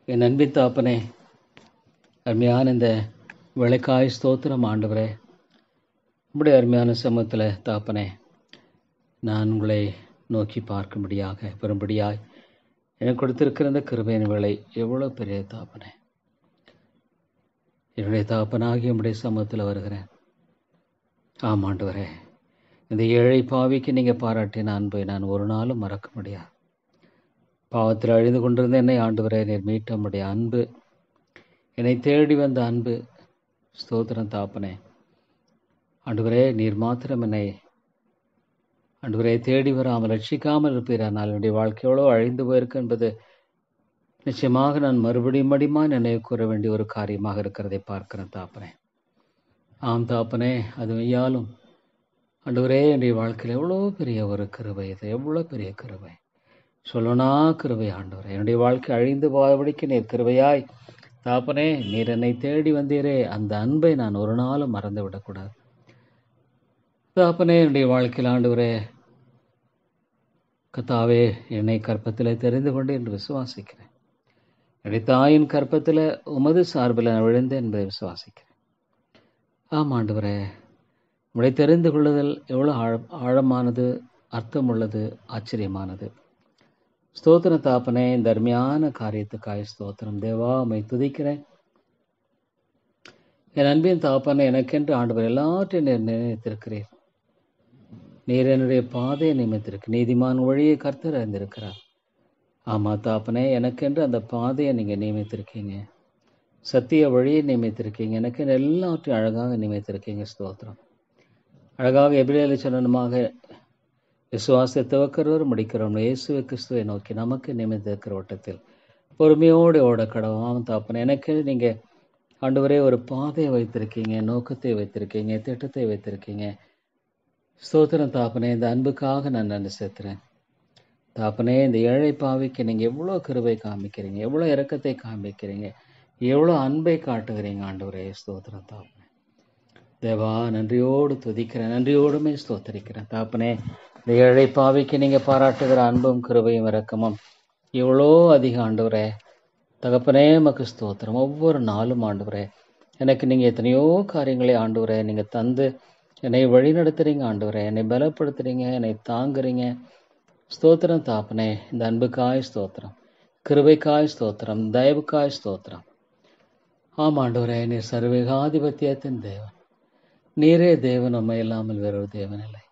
என் அன்பின் தாப்பனே, அருமையான இந்த விளக்காய் ஸ்தோத்திரம் ஆண்டவரே, உம்முடைய அருமையான சமூகத்தில் தாப்பனே, நான் உங்களை நோக்கி பார்க்கும்படியாக பெரும்படியாய் எனக்கு கொடுத்திருக்கிற இந்த கிருபையின் வேலை எவ்வளோ பெரிய தாப்பனே. என்னுடைய தாப்பனாகி உம்முடைய சமூகத்தில் வருகிறேன். ஆம் ஆண்டவரே, இந்த ஏழை பாவிக்கு நீங்கள் பாராட்டின அன்பை நான் ஒரு நாளும் மறக்க முடியாது. பாவத்தில் அழிந்து கொண்டிருந்த என்னை ஆண்டவரே நீர் மீட்ட உம்முடைய அன்பு, என்னை தேடி வந்த அன்பு, ஸ்தோத்திரம் தாப்பனே. ஆண்டவரே, நீர் மாத்திரம் என்னை ஆண்டவரே தேடி வராமல் ரட்சிக்காமல் இருப்பீரானால் என்னுடைய வாழ்க்கையோடு அழிந்து போயிருக்கு என்பது நிச்சயமாக நான் மறுபடியும் நினைவு கூற வேண்டிய ஒரு காரியமாக இருக்கிறதை பார்க்கிறேன் தாப்பனே. ஆம் தாப்பனே, அது மெய்யாலும் ஆண்டவரே என்னுடைய வாழ்க்கையில் எவ்வளோ பெரிய ஒரு கிருபை, இது எவ்வளோ பெரிய கிருபை, சொல்லனா கிருபை ஆண்டவரே. என்னுடைய வாழ்க்கை அழிந்து போவதற்கு நீர் கிருபையாய் தாப்பனே நீர் என்னை தேடி வந்தீரே, அந்த அன்பை நான் ஒரு நாளும் மறந்து விடக்கூடாது தாப்பனே. என்னுடைய வாழ்க்கையில் ஆண்டவரே கத்தாவே என்னை கற்பத்தில் தெரிந்து கொண்டு என்று விசுவாசிக்கிறேன். என்னுடைய தாயின் கற்பத்தில் உமது சார்பில் நான் விழுந்தேன் என்பதை விசுவாசிக்கிறேன். ஆம் ஆண்டவரே, உம்முடைய தெரிந்து கொள்ளுதல் எவ்வளோ ஆழமானது, அர்த்தமுள்ளது, ஆச்சரியமானது. ஸ்தோத்திரம் தாப்பனே, இந்த அருமையான காரியத்துக்காய் ஸ்தோத்திரம் தேவா, உம்மை துதிக்கிறேன். என் அன்பின் தாப்பனே, எனக்கென்று ஆண்டவர் எல்லாற்றையும் நீர் நினைத்திருக்கிறீர். நீர் என்னுடைய பாதையை நியமித்திருக்கு. நீதிமான் வழியை கர்த்தர் அறிந்திருக்கிறார். ஆமாம் தாப்பனே, எனக்கென்று அந்த பாதையை நீங்கள் நியமித்திருக்கீங்க. சத்திய வழியை நியமித்திருக்கீங்க. எனக்கென்று எல்லாவற்றையும் அழகாக நியமித்திருக்கீங்க. ஸ்தோத்திரம். அழகாக எபிரேயரில் சொன்னமாக விசுவாசத்தை துவக்கிறவர் முடிக்கிறோம் இயேசு கிறிஸ்துவை நோக்கி நமக்கு நியமித்திருக்கிற ஓட்டத்தில் பொறுமையோடு ஓட கடவுள் தாப்பனே. எனக்கு நீங்கள் ஆண்டவரே ஒரு பாதையை வைத்திருக்கீங்க, நோக்கத்தை வைத்திருக்கீங்க, திட்டத்தை வைத்திருக்கீங்க. ஸ்தோத்திரம் தாப்பனே, இந்த அன்புக்காக நான் நன்றி செலுத்துறேன் தாப்பனே. இந்த ஏழை பாவிக்கு நீங்கள் எவ்வளோ கிருபை காமிக்கிறீங்க, எவ்வளோ இரக்கத்தை காமிக்கிறீங்க, எவ்வளோ அன்பை காட்டுகிறீங்க ஆண்டவரே. ஸ்தோத்திரம் தாப்பனே. தேவா, நன்றியோடு துதிக்கிறேன், நன்றியோடுமே ஸ்தோத்தரிக்கிறேன் தாப்பனே. இந்த ஏழை பாவிக்கு நீங்கள் பாராட்டுகிற அன்பும் கிருபையும் இரக்கமும் எவ்வளோ அதிகம் ஆண்டவரே. தகப்பனே மக்கு ஸ்தோத்திரம். ஒவ்வொரு நாளும் ஆண்டவரே எனக்கு நீங்கள் எத்தனையோ காரியங்களை ஆண்டவரே நீங்கள் தந்து என்னை வழி நடத்துகிறீங்க ஆண்டவரே. என்னை பலப்படுத்துகிறீங்க, என்னை தாங்குறீங்க. ஸ்தோத்திரம் தாப்பனே. இந்த அன்புக்காய் ஸ்தோத்திரம், கிருபைக்காய் ஸ்தோத்திரம், தயவுக்காய் ஸ்தோத்திரம். ஆம் ஆண்டவரே, நீர் சர்வேகாதிபத்தியத்தின் தேவன். நீரே தேவன், நம்மை இல்லாமல் வேறொரு தேவன் இல்லை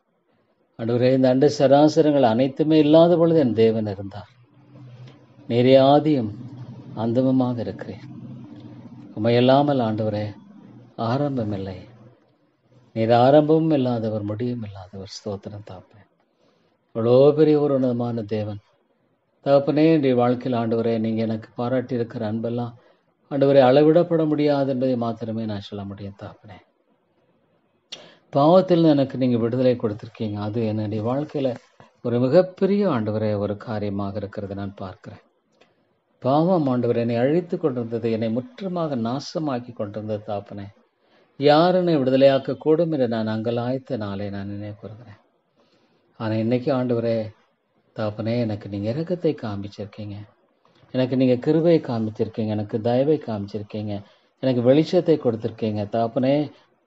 ஆண்டவரே. இந்த அண்ட சராசரங்கள் அனைத்துமே இல்லாத பொழுது என் தேவன் இருந்தார். நீரே ஆதியும் அந்தமுமாக இருக்கிறேன். உம்மை இல்லாமல் ஆண்டவரே ஆரம்பம் இல்லை. நீர் ஆரம்பமும் இல்லாதவர், முடியும் இல்லாதவர். ஸ்தோத்திரம் தாப்பனே. அவ்வளோ பெரிய ஒரு உன்னதமான தேவன் தகப்பனே. என்னுடைய வாழ்க்கையில் ஆண்டவரே நீங்கள் எனக்கு பாராட்டி இருக்கிற அன்பெல்லாம் ஆண்டவரே அளவிடப்பட முடியாது என்பதை மாத்திரமே நான் சொல்ல முடியும் தாப்பனே. பாவத்தில் எனக்கு நீங்கள் விடுதலை கொடுத்துருக்கீங்க. அது என்னுடைய வாழ்க்கையில் ஒரு மிகப்பெரிய ஆண்டவரே ஒரு காரியமாக இருக்கிறது நான் பார்க்கிறேன். பாவம் ஆண்டவரே என்னை அழித்து கொண்டிருந்தது, என்னை முற்றமாக நாசமாக்கி கொண்டிருந்தது தாப்பனே. யார் என்னை விடுதலையாக்க கூடும் என்று நான் அங்கலாய்த்த நாளை நான் நினைவு கூறுகிறேன். ஆனால் இன்னைக்கு ஆண்டவரே தாப்பனே எனக்கு நீங்கள் இரக்கத்தை காமிச்சிருக்கீங்க, எனக்கு நீங்கள் கிருபையை காமிச்சிருக்கீங்க, எனக்கு தயவை காமிச்சிருக்கீங்க, எனக்கு வெளிச்சத்தை கொடுத்துருக்கீங்க தாப்பனே.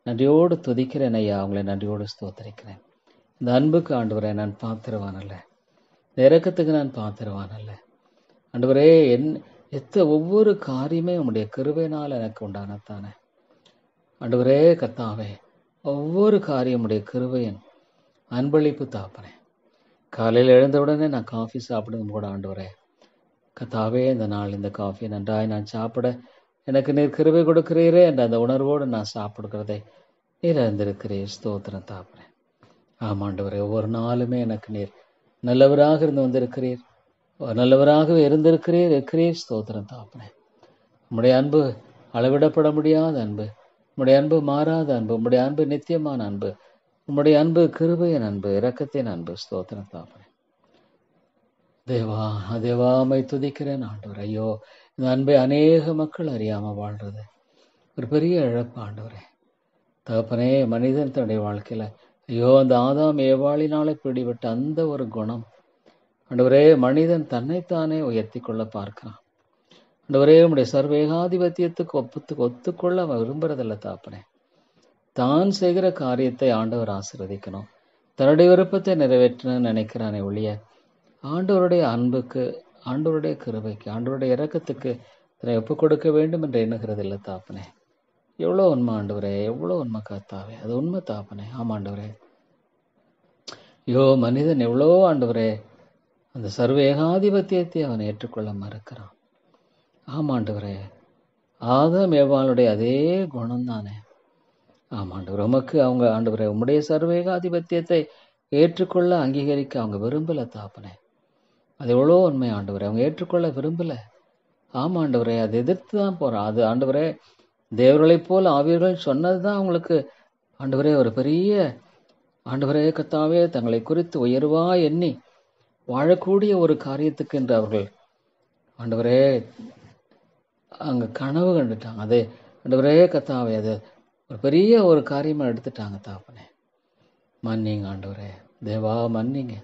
நன்றியோடு துதிக்கிறேன் ஐயா, அவங்களை நன்றியோடு ஸ்தோத்தரிக்கிறேன். இந்த அன்புக்கு ஆண்டவரே நான் பாத்திரவான் அல்ல, இந்த இரக்கத்துக்கு நான் பாத்திரவான் அல்ல ஆண்டவரே. ஒவ்வொரு காரியமே உங்களுடைய கிருபையினால் எனக்கு உண்டானத்தானே ஆண்டவரே. கத்தாவே, ஒவ்வொரு காரியம் உடைய கிருபையின் அன்பளிப்பு தாப்பனே. காலையில் எழுந்தவுடனே நான் காஃபி சாப்பிடுவோம் கூட ஆண்டவரே கத்தாவே, இந்த நாள் இந்த காஃபி நன்றாய் நான் சாப்பிட எனக்கு நீர் கிருபை கொடுக்கிறீரே என்ற அந்த உணர்வோடு நான் சாப்பிடுகிறதை நீர் அறிந்திருக்கிறீர். ஸ்தோத்திரம் தாப்பனே. ஆமாண்டவரே, ஒவ்வொரு நாளுமே எனக்கு நீர் நல்லவராக இருந்து வந்திருக்கிறீர், நல்லவராகவே இருக்கிறீர். ஸ்தோத்திரம் தாப்பனே. உம்முடைய அன்பு அளவிடப்பட முடியாத அன்பு, உம்முடைய அன்பு மாறாத அன்பு, உம்முடைய அன்பு நித்தியமான அன்பு, உம்முடைய அன்பு கிருபையின் அன்பு, இரக்கத்தின் அன்பு. ஸ்தோத்திரம் தாப்பனே. தேவா தேவாமை துதிக்கிறேன் ஆண்டவர். ஐயோ, இந்த அன்பை அநேக மக்கள் அறியாமல் வாழ்றது ஒரு பெரிய இழப்பு ஆண்டவரே. தகப்பனே, மனிதன் தன்னுடைய வாழ்க்கையில் ஐயோ அந்த ஆதாம் ஏவாளினாலே பிடிபட்ட அந்த ஒரு குணம் ஆண்டவரே, மனிதன் தன்னைத்தானே உயர்த்தி கொள்ள பார்க்கிறான் ஆண்டவரே உம்முடைய சர்வேகாதிபத்தியத்துக்கு ஒத்துக்கொள்ள அவன் விரும்புறதில்ல தாப்பனே. தான் செய்கிற காரியத்தை ஆண்டவர் ஆசீர்வதிக்கணும், தன்னுடைய விருப்பத்தை நிறைவேற்றணும்னு நினைக்கிறானே ஒழிய ஆண்டவருடைய அன்புக்கு, ஆண்டவருடைய கிருபைக்கு, ஆண்டவருடைய இரக்கத்துக்கு தன்னை ஒப்புக் கொடுக்க வேண்டும் என்று எண்ணுகிறது இல்லை தாப்பனே. எவ்வளோ உண்மை ஆண்டவரே, எவ்வளோ உண்மை கர்த்தாவே, அது உண்மை தாப்பனே. ஆமாண்டவரே, மனிதன் எவ்வளோ ஆண்டவரே அந்த சர்வ ஏகாதிபத்தியத்தை அவன் ஏற்றுக்கொள்ள மறுக்கிறான். ஆமாண்டவரே, ஆதாம் ஏவாளுடைய அதே குணம் தானே. ஆமாண்டவர், உமக்கு அவங்க ஆண்டவரே உம்முடைய சர்வ ஏகாதிபத்தியத்தை ஏற்றுக்கொள்ள அங்கீகரிக்க அவங்க விரும்பலை தாப்பனே. அது எவ்வளோ உண்மை ஆண்டவரே, அவங்க ஏற்றுக்கொள்ள விரும்பலை. ஆமாண்டவரே, அதை எதிர்த்து தான் போகிறான். அது ஆண்டவரே தேவர்களைப் போல் ஆவியர்கள் சொன்னது தான் அவங்களுக்கு ஆண்டவரே ஒரு பெரிய ஆண்டவரே கர்த்தாவே தங்களை குறித்து உயர்வா எண்ணி வாழக்கூடிய ஒரு காரியத்துக்கு என்று அவர்கள் ஆண்டவரே அங்கே கனவு கண்டுட்டாங்க. அது ஆண்டவரே கர்த்தாவே அது ஒரு பெரிய ஒரு காரியமாக எடுத்துட்டாங்க தாப்பனே. மன்னிங்க ஆண்டவரே, தேவா மன்னிங்க,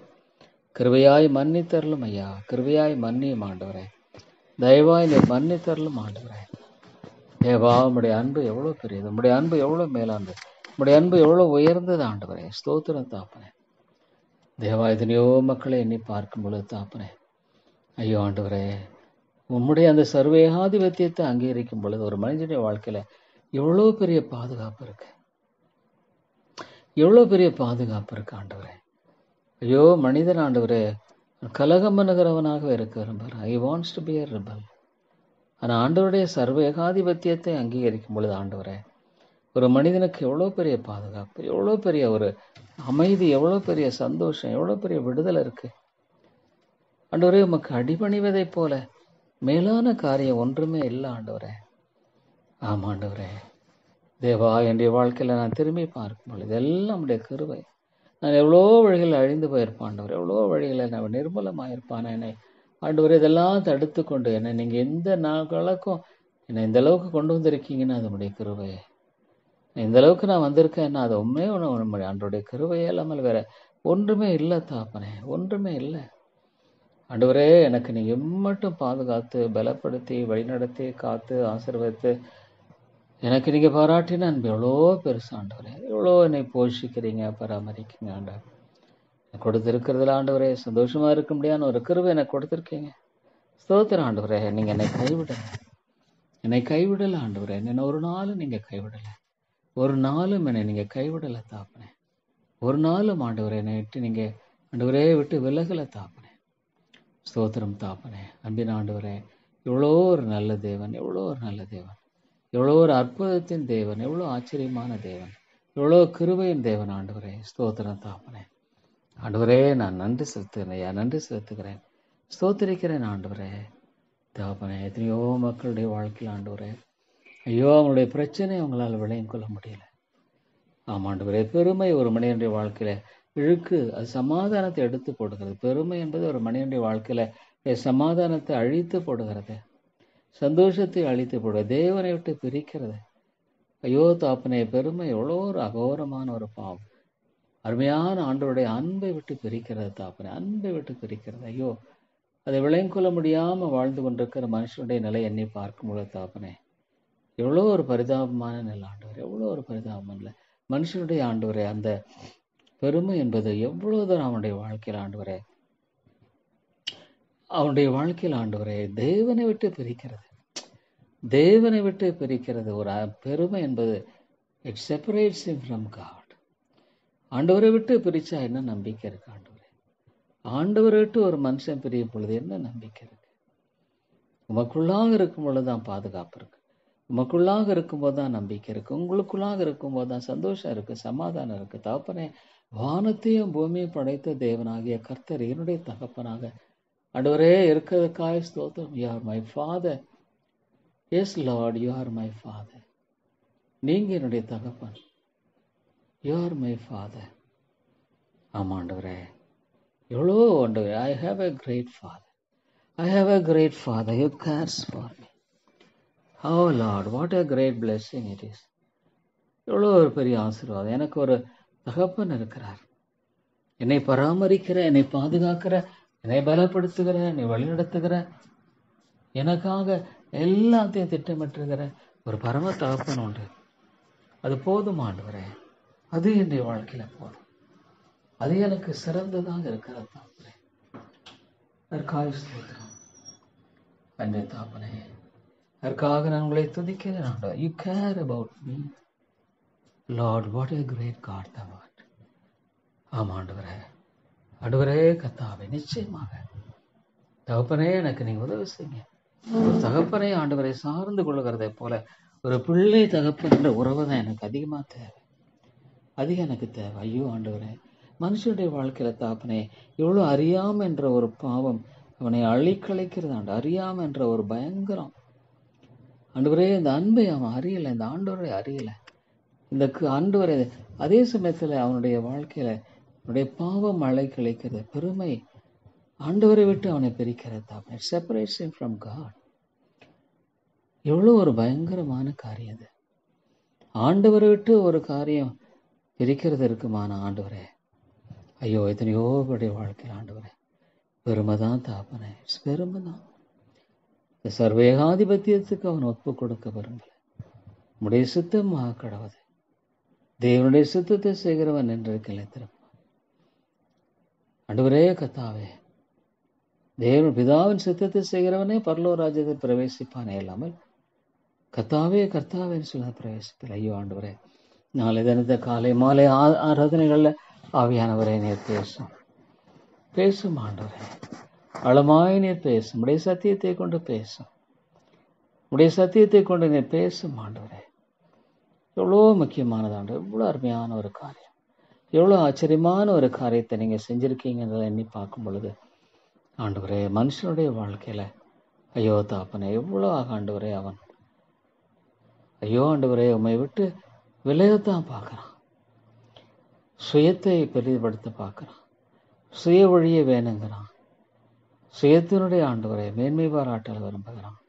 கிருபையாய் மன்னித்தரலும் ஐயா, கிருபையாய் மன்னியும் ஆண்டவரே, தயவாய் நீ மன்னித்தரலும் ஆண்டவரே. தேவா உம்முடைய அன்பு எவ்வளோ பெரியது, உம்முடைய அன்பு எவ்வளோ மேலானது, உம்முடைய அன்பு எவ்வளோ உயர்ந்தது ஆண்டவரே. ஸ்தோத்திரம் தாப்பனே. தேவா எத்தனையோ மக்களை எண்ணி பார்க்கும் பொழுது தாப்பனே, ஐயோ ஆண்டவரே உம்முடைய அந்த சர்வேகாதிபத்தியத்தை அங்கீகரிக்கும் பொழுது ஒரு மனிதனுடைய வாழ்க்கையில் எவ்வளோ பெரிய பாதுகாப்பு இருக்கு, எவ்வளோ பெரிய பாதுகாப்பு இருக்கு ஆண்டவரே. ஐயோ மனிதன் ஆண்டவரே கலகம் பண்ணுகிறவனாக இருக்க விரும்புகிறான். I wants to be a rebel. ஆனால் ஆண்டவருடைய சர்வ ஏகாதிபத்தியத்தை அங்கீகரிக்கும் பொழுது ஆண்டவரே ஒரு மனிதனுக்கு எவ்வளோ பெரிய பாதுகாப்பு, எவ்வளோ பெரிய ஒரு அமைதி, எவ்வளோ பெரிய சந்தோஷம், எவ்வளோ பெரிய விடுதலை இருக்குது ஆண்டவரே. உமக்கு அடிபணிவதைப் போல மேலான காரியம் ஒன்றுமே இல்லை ஆண்டவரே. ஆமாம் ஆண்டவரே, தேவா என்னுடைய வாழ்க்கையில் நான் திரும்பி பார்க்கும் பொழுது இதெல்லாம் நம்முடைய கிருபை. நான் எவ்வளோ வழிகளில் அழிந்து போயிருப்பான் ஆண்டவர், எவ்வளோ வழிகளில் நான் நிர்மூலமாக இருப்பான். என்னை ஆண்டவரே இதெல்லாம் தடுத்து கொண்டு என்னை நீங்கள் எந்த நாட்களுக்கும் என்னை இந்த அளவுக்கு கொண்டு வந்திருக்கீங்கன்னா அது நம்முடைய கிருபை. இந்த அளவுக்கு நான் வந்திருக்கேன்னா அது உண்மையே ஆண்டவருடைய கிருபையே இல்லாமல் வேற ஒன்றுமே இல்லை தாப்பனே, ஒன்றுமே இல்லை ஆண்டவரே. எனக்கு நீங்கள் எம்மட்டும் பாதுகாத்து பலப்படுத்தி வழிநடத்தி காத்து ஆசீர்வதித்து எனக்கு நீங்கள் பாராட்டின அன்பு எவ்வளோ பெருசு ஆண்டவரே. எவ்வளோ என்னை போஷிக்கிறீங்க, பராமரிக்கிறீங்க ஆண்டவர். எனக்கு கொடுத்துருக்கிறதுல ஆண்டவரே சந்தோஷமாக இருக்க முடியாத ஒரு கிருபை எனக்கு கொடுத்துருக்கீங்க. ஸ்தோத்திரம் ஆண்டவரே. நீங்கள் என்னை கைவிடலை ஆண்டவரே. என்னை ஒரு நாளும் நீங்கள் கைவிடலை, ஒரு நாளும் என்னை நீங்கள் கைவிடலை தாப்பனே. ஒரு நாளும் ஆண்டவரே என்னை விட்டு நீங்கள் ஆண்டவரே விட்டு விலகலை தாப்பனே. ஸ்தோத்திரம் தாப்பனே. அன்பின் ஆண்டவரே, எவ்வளோ ஒரு நல்ல தேவன், எவ்வளோ ஒரு நல்ல தேவன், எவ்வளோ ஒரு அற்புதத்தின் தேவன், எவ்வளோ ஆச்சரியமான தேவன், எவ்வளோ கிருபையின் தேவன் ஆண்டவரே. ஸ்தோத்திரம் தாப்பனே. ஆண்டவரே நான் நன்றி செலுத்துகிறேன், நன்றி செலுத்துகிறேன், ஸ்தோத்திரிக்கிறேன் ஆண்டவரே. தாப்பனே எத்தனையோ மக்களுடைய வாழ்க்கையில் ஆண்டவரே ஐயோ அவங்களுடைய பிரச்சனை அவங்களால் விளையும் கொள்ள முடியல. ஆமாண்டவரே, பெருமை ஒரு மனிதனுடைய வாழ்க்கையில இழுக்கு, அது சமாதானத்தை எடுத்து போடுகிறது. பெருமை என்பது ஒரு மனிதனுடைய வாழ்க்கையில சமாதானத்தை அழித்து போடுகிறது, சந்தோஷத்தை அழித்து போடுகிறது, தேவனை விட்டு பிரிக்கிறது. ஐயோ தாப்பனே, பெருமை எவ்வளோ ஒரு அகோரமான ஒரு பாவம். அருமையான ஆண்டவருடைய அன்பை விட்டு பிரிக்கிறது தாப்பனே, அன்பை விட்டு பிரிக்கிறது. ஐயோ அதை விளையங்கொள்ள முடியாமல் வாழ்ந்து கொண்டிருக்கிற மனுஷனுடைய நிலை எண்ணி பார்க்கும்போது தாப்பனே எவ்வளோ ஒரு பரிதாபமான நிலை ஆண்டவர், எவ்வளோ ஒரு பரிதாபம் இல்லை மனுஷனுடைய ஆண்டவரே. அந்த பெருமை என்பது எவ்வளோதான் அவனுடைய வாழ்க்கையில் ஆண்டவரே, அவனுடைய வாழ்க்கையில் ஆண்டவரே தேவனை விட்டு பிரிக்கிறது, தேவனை விட்டு பிரிக்கிறது. ஒரு பெருமை என்பது it separates him from God. ஆண்டவரை விட்டு பிரிச்சா என்ன நம்பிக்கை இருக்கு ஆண்டவரே? ஆண்டவரை விட்டு ஒரு மனுஷன் பிரியும் பொழுது என்ன நம்பிக்கை இருக்கு? உமக்குள்ளாக இருக்கும் பொழுது தான் பாதுகாப்பு இருக்கு, உமக்குள்ளாக இருக்கும்போது தான் நம்பிக்கை இருக்கு, உங்களுக்குள்ளாக இருக்கும்போது தான் சந்தோஷம் இருக்கு, சமாதானம் இருக்கு. தகப்பனே, வானத்தையும் பூமியும் படைத்த தேவனாகிய கர்த்தர் என்னுடைய தகப்பனாக ஆண்டவரே இருக்கிறதுக்காக ஸ்தோத்திரம். You are my father. Yes lord, you are my father. நீங்க என்னுடைய தகப்பன். You are my father. ஆமா ஆண்டவரே, எவ்வளோ ஆண்டவரே. I have a great father. I have a great Father who cares for me. Oh Lord, what a great blessing it is. எவ்வளோ ஒரு பெரிய ஆசீர்வாதம். எனக்கு ஒரு தகப்பன் இருக்கிறார், என்னை பராமரிக்கிற, என்னை பாதுகாக்கிற, என்னை பலப்படுத்துகிற, என்னை வழிநடத்துகிற, எனக்காக எல்லாத்தையும் திட்டமிட்டிருக்கிற ஒரு பரம தகப்பன் உண்டு. அது போதும் ஆண்டவரே, அது என்னுடைய வாழ்க்கையில போதும், அது எனக்கு சிறந்ததாக இருக்கிறது தாப்பனே. அதற்காக ஸ்தோத்திரம் அன்றைய தாப்பனே. அதற்காக நான் உங்களை துதிக்கிறேன் ஆண்டவர். You care about me lord. What a great god thou art. ஆமா ஆண்டவரே, ஆண்டவரே கர்த்தாவே, நிச்சயமாக தகப்பனே எனக்கு நீங்க உதவி செய்யுங்க. ஒரு தகப்பனை ஆண்டவரை சார்ந்து கொள்ளுகிறதை போல ஒரு பிள்ளை தகப்பன் என்ற உறவு தான் எனக்கு அதிகமாக தேவை, அதிகம் எனக்கு தேவை. ஐயோ ஆண்டவரே, மனுஷனுடைய வாழ்க்கையில தாப்பனே எவ்வளோ அறியாம என்ற ஒரு பாவம் அவனை அழிக்கலைக்கிறது ஆண்டு. அறியாம என்ற ஒரு பயங்கரம் ஆண்டவரே, இந்த அன்பை அவன் அறியலை, இந்த ஆண்டவரை அறியலை, இந்த ஆண்டவரை. அதே சமயத்துல அவனுடைய வாழ்க்கையில அவனுடைய பாவம் அழைக்கலைக்கிறது, பெருமை ஆண்டவரை விட்டு அவனை பிரிக்கிறது தாப்பனே. Separation from God. எவ்வளோ ஒரு பயங்கரமான காரியம் அது. ஆண்டவரை விட்டு ஒரு காரியம் பிரிக்கிறது இருக்குமான ஆண்டவரே. ஐயோ, எத்தனையோ பேருடைய வாழ்க்கையில் ஆண்டவரே பெருமை தான் தாப்பனே, பெருமை தான். இந்த சர்வேகாதிபத்தியத்துக்கு அவன் ஒப்பு கொடுக்க விரும்பல. உடைய சித்தமாக கடவுது. தேவனுடைய சித்தத்தை செய்கிறவன் என்று கிளைத்திருப்பான். ஆண்டவரே கர்த்தாவே, தேவன் பிதாவின் சித்தத்தை செய்கிறவனே பரலோக ராஜ்யத்தை பிரவேசிப்பானே இல்லாமல் கர்த்தாவே கர்த்தாவேன்னு சொல்ல பிரவேசிப்பில். ஐயோ ஆண்டவரே, நாளை தினத்த காலை மாலை ஆராதனைகள்ல ஆவியானவரே நீர் பேசும் ஆண்டவரே. அளமாய் நீர் பேசும். உடைய சத்தியத்தை கொண்டு பேசும். உடைய சத்தியத்தை கொண்டு நீர் பேசும் ஆண்டவரே. எவ்வளோ முக்கியமானது ஆண்டவர். எவ்வளோ அருமையான ஒரு காரியம், எவ்வளோ ஆச்சரியமான ஒரு காரியத்தை நீங்கள் செஞ்சுருக்கீங்கன்றதை எண்ணி பார்க்கும் பொழுது ஆண்டவரே, மனுஷனுடைய வாழ்க்கையில் ஐயோ தாப்பனே எவ்வளோ ஆண்டவரே அவன் ஐயோ ஆண்டவரே உம்மை விட்டு விலையத்தான் பார்க்குறான், சுயத்தை பெரிதுபடுத்த பார்க்குறான், சுய வழியை வேணுங்கிறான், சுயத்தினுடைய ஆண்டவரை மேன்மை பாராட்டல் விரும்புகிறான்.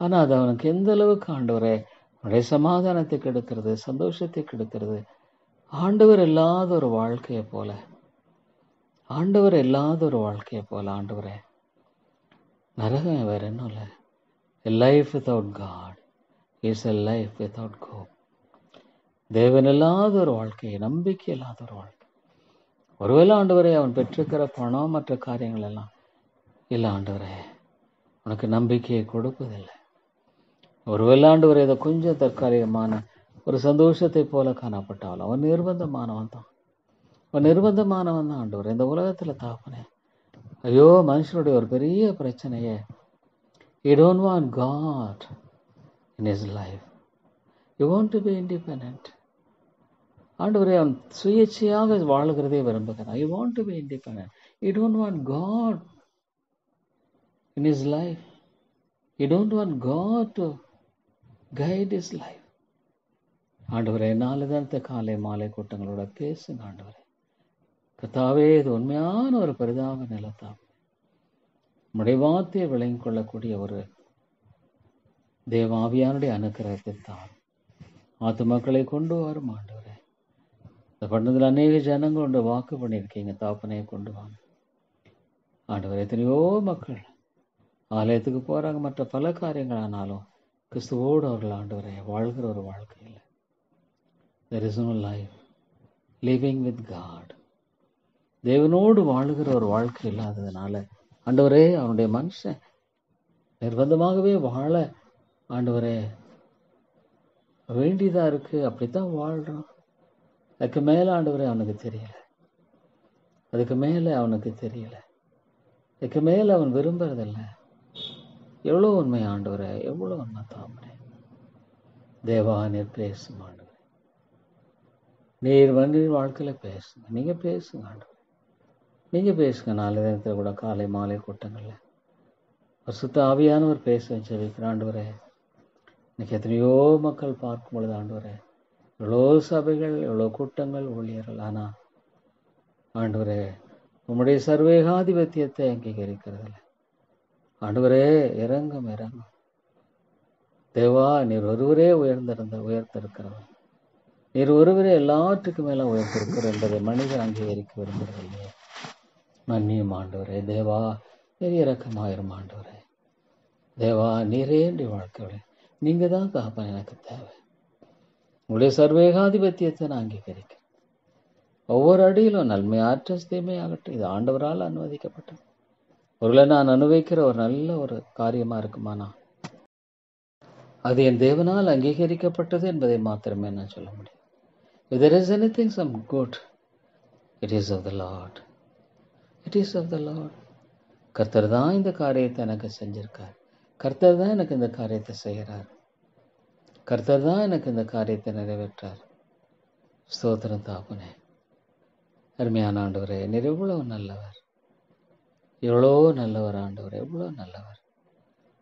ஆனால் அது அவனுக்கு எந்த அளவுக்கு ஆண்டவரே அவனுடைய சமாதானத்தை கெடுக்கிறது, சந்தோஷத்தை கெடுக்கிறது. ஆண்டவர் இல்லாத ஒரு வாழ்க்கையை போல, ஆண்டவர் இல்லாத ஒரு வாழ்க்கையை போல ஆண்டவரே நரகம் வேற என்ன இல்லை. A life without God is a life without hope. தேவன் இல்லாத ஒரு வாழ்க்கை, நம்பிக்கை இல்லாத ஒரு வாழ்க்கை. ஒருவேளை ஆண்டவரே அவன் பெற்றிருக்கிற பணம் மற்ற காரியங்கள் எல்லாம் இல்லை ஆண்டவரே உனக்கு நம்பிக்கையை கொடுப்பதில்லை. ஒருவேளை ஆண்டவரே இதை கொஞ்சம் தற்காலிகமான ஒரு சந்தோஷத்தை போல காணப்பட்டாலும் அவன் நிர்பந்தமானவன் தான். அவன் நிர்பந்தமானவன் தான் ஆண்டவர் இந்த உலகத்தில் தாப்பனே. ஐயோ, மனுஷனுடைய ஒரு பெரிய பிரச்சனையே, you don't want God in his life. You want to be independent. ஆண்டவரே அவன் சுயேட்சையாக வாழுகிறதே விரும்புகிறான். You want to be independent. You don't want God in his life. You don't want God to guide his life. ஆண்டவரே, நாலு தினத்தை காலை மாலை கூட்டங்களோட பேசுங்க ஆண்டவரே. கர்த்தாவே, இது உண்மையான ஒரு பரிதாப நிலத்தான். உம்முடைய வார்த்தையை விளங்கிக் கொள்ளக்கூடிய ஒரு தேவாவியானுடைய அனுக்கிரகத்தை தான் ஆத்துமக்களை கொண்டு வரும் ஆண்டவரே. இந்த பட்டணத்தில் அநேக ஜனங்கள் ஒன்று வாக்கு பண்ணியிருக்கீங்க, தாப்பனையை கொண்டு வாங்க ஆண்டவரே. எத்தனையோ மக்கள் ஆலயத்துக்கு போகிறாங்க, மற்ற பல காரியங்கள் ஆனாலும் கிறிஸ்துவோடு அவர்கள் ஆண்டவரே வாழ்கிற ஒரு வாழ்க்கை இல்லை. There is no life living with God. தேவனோடு வாழுகிற ஒரு வாழ்க்கை இல்லாததுனால ஆண்டவரே அவனுடைய மனுஷன் நிர்பந்தமாகவே வாழ ஆண்டவரே வேண்டியதா இருக்கு. அப்படித்தான் வாழ்றான். அதுக்கு மேல ஆண்டவரே அவனுக்கு தெரியல, அதுக்கு மேல அவனுக்கு தெரியல, அதுக்கு மேல அவன் விரும்புறதில்லை. எவ்வளோ உண்மை ஆண்டவரே, எவ்வளோ உண்மை தாமரே. தேவா நீர் பேசும் ஆண்டவரே, நீர் வந்து வாழ்க்கையில பேசுங்க, நீங்க பேசுங்க ஆண்டவரே, நீங்க பேசுங்க. நாலு நேரத்தில் கூட காலை மாலை கூட்டங்கள்ல சுத்த ஆவியானவர் பேச வச்சு ஆண்டவரே. இன்னைக்கு எத்தனையோ மக்கள் பார்க்கும் பொழுது ஆண்டவரே, எவ்வளோ சபைகள், எவ்வளோ கூட்டங்கள், ஊழியர்கள், ஆனா ஆண்டவரே உம்முடைய சர்வேகாதிபத்தியத்தை அங்கீகரிக்கிறதில்ல. ஆண்டவரே இறங்கும் இறங்கும். தேவா நீர் ஒருவரே உயர்த்திருக்கிறவர், நீர் ஒருவரே எல்லாத்துக்கும் மேல உயர்த்திருக்கிறார் என்பதை மனிதர் அங்கீகரிக்க விரும்புகிறதில்லையே. மன்னியும் ஆண்டவரே. தேவா நீர் இரக்கமாயிரும் ஆண்டவரே. தேவா, நீரே என்னுடைய வாழ்க்கையோட நீங்க தான் தகப்பன் எனக்கு தேவை. உங்களுடைய சர்வேகாதிபத்தியத்தை நான் அங்கீகரிக்கிறேன். ஒவ்வொரு அடியிலும் நன்மையாற்ற தீமையாகட்டும், இது ஆண்டவரால் அனுமதிக்கப்பட்டது. ஒருவேளை நான் அனுபவிக்கிற ஒரு நல்ல ஒரு காரியமா இருக்குமானா அது என் தேவனால் அங்கீகரிக்கப்பட்டது என்பதை மாத்திரமே நான் சொல்ல முடியும். If there is anything some good, it is of the Lord. It is of the Lord. கர்த்தர் தான் இந்த காரியத்தை எனக்கு செஞ்சிருக்கார். கர்த்தர் தான் எனக்கு இந்த காரியத்தை செய்கிறார். கர்த்தர் தான் எனக்கு இந்த காரியத்தை நிறைவேற்றார். ஸ்தோத்திரம் தாப்பனே. அருமையான ஆண்டவரே, நீர் எவ்வளவு நல்லவர், எவ்வளோ நல்லவர் ஆண்டவர், எவ்வளோ நல்லவர்.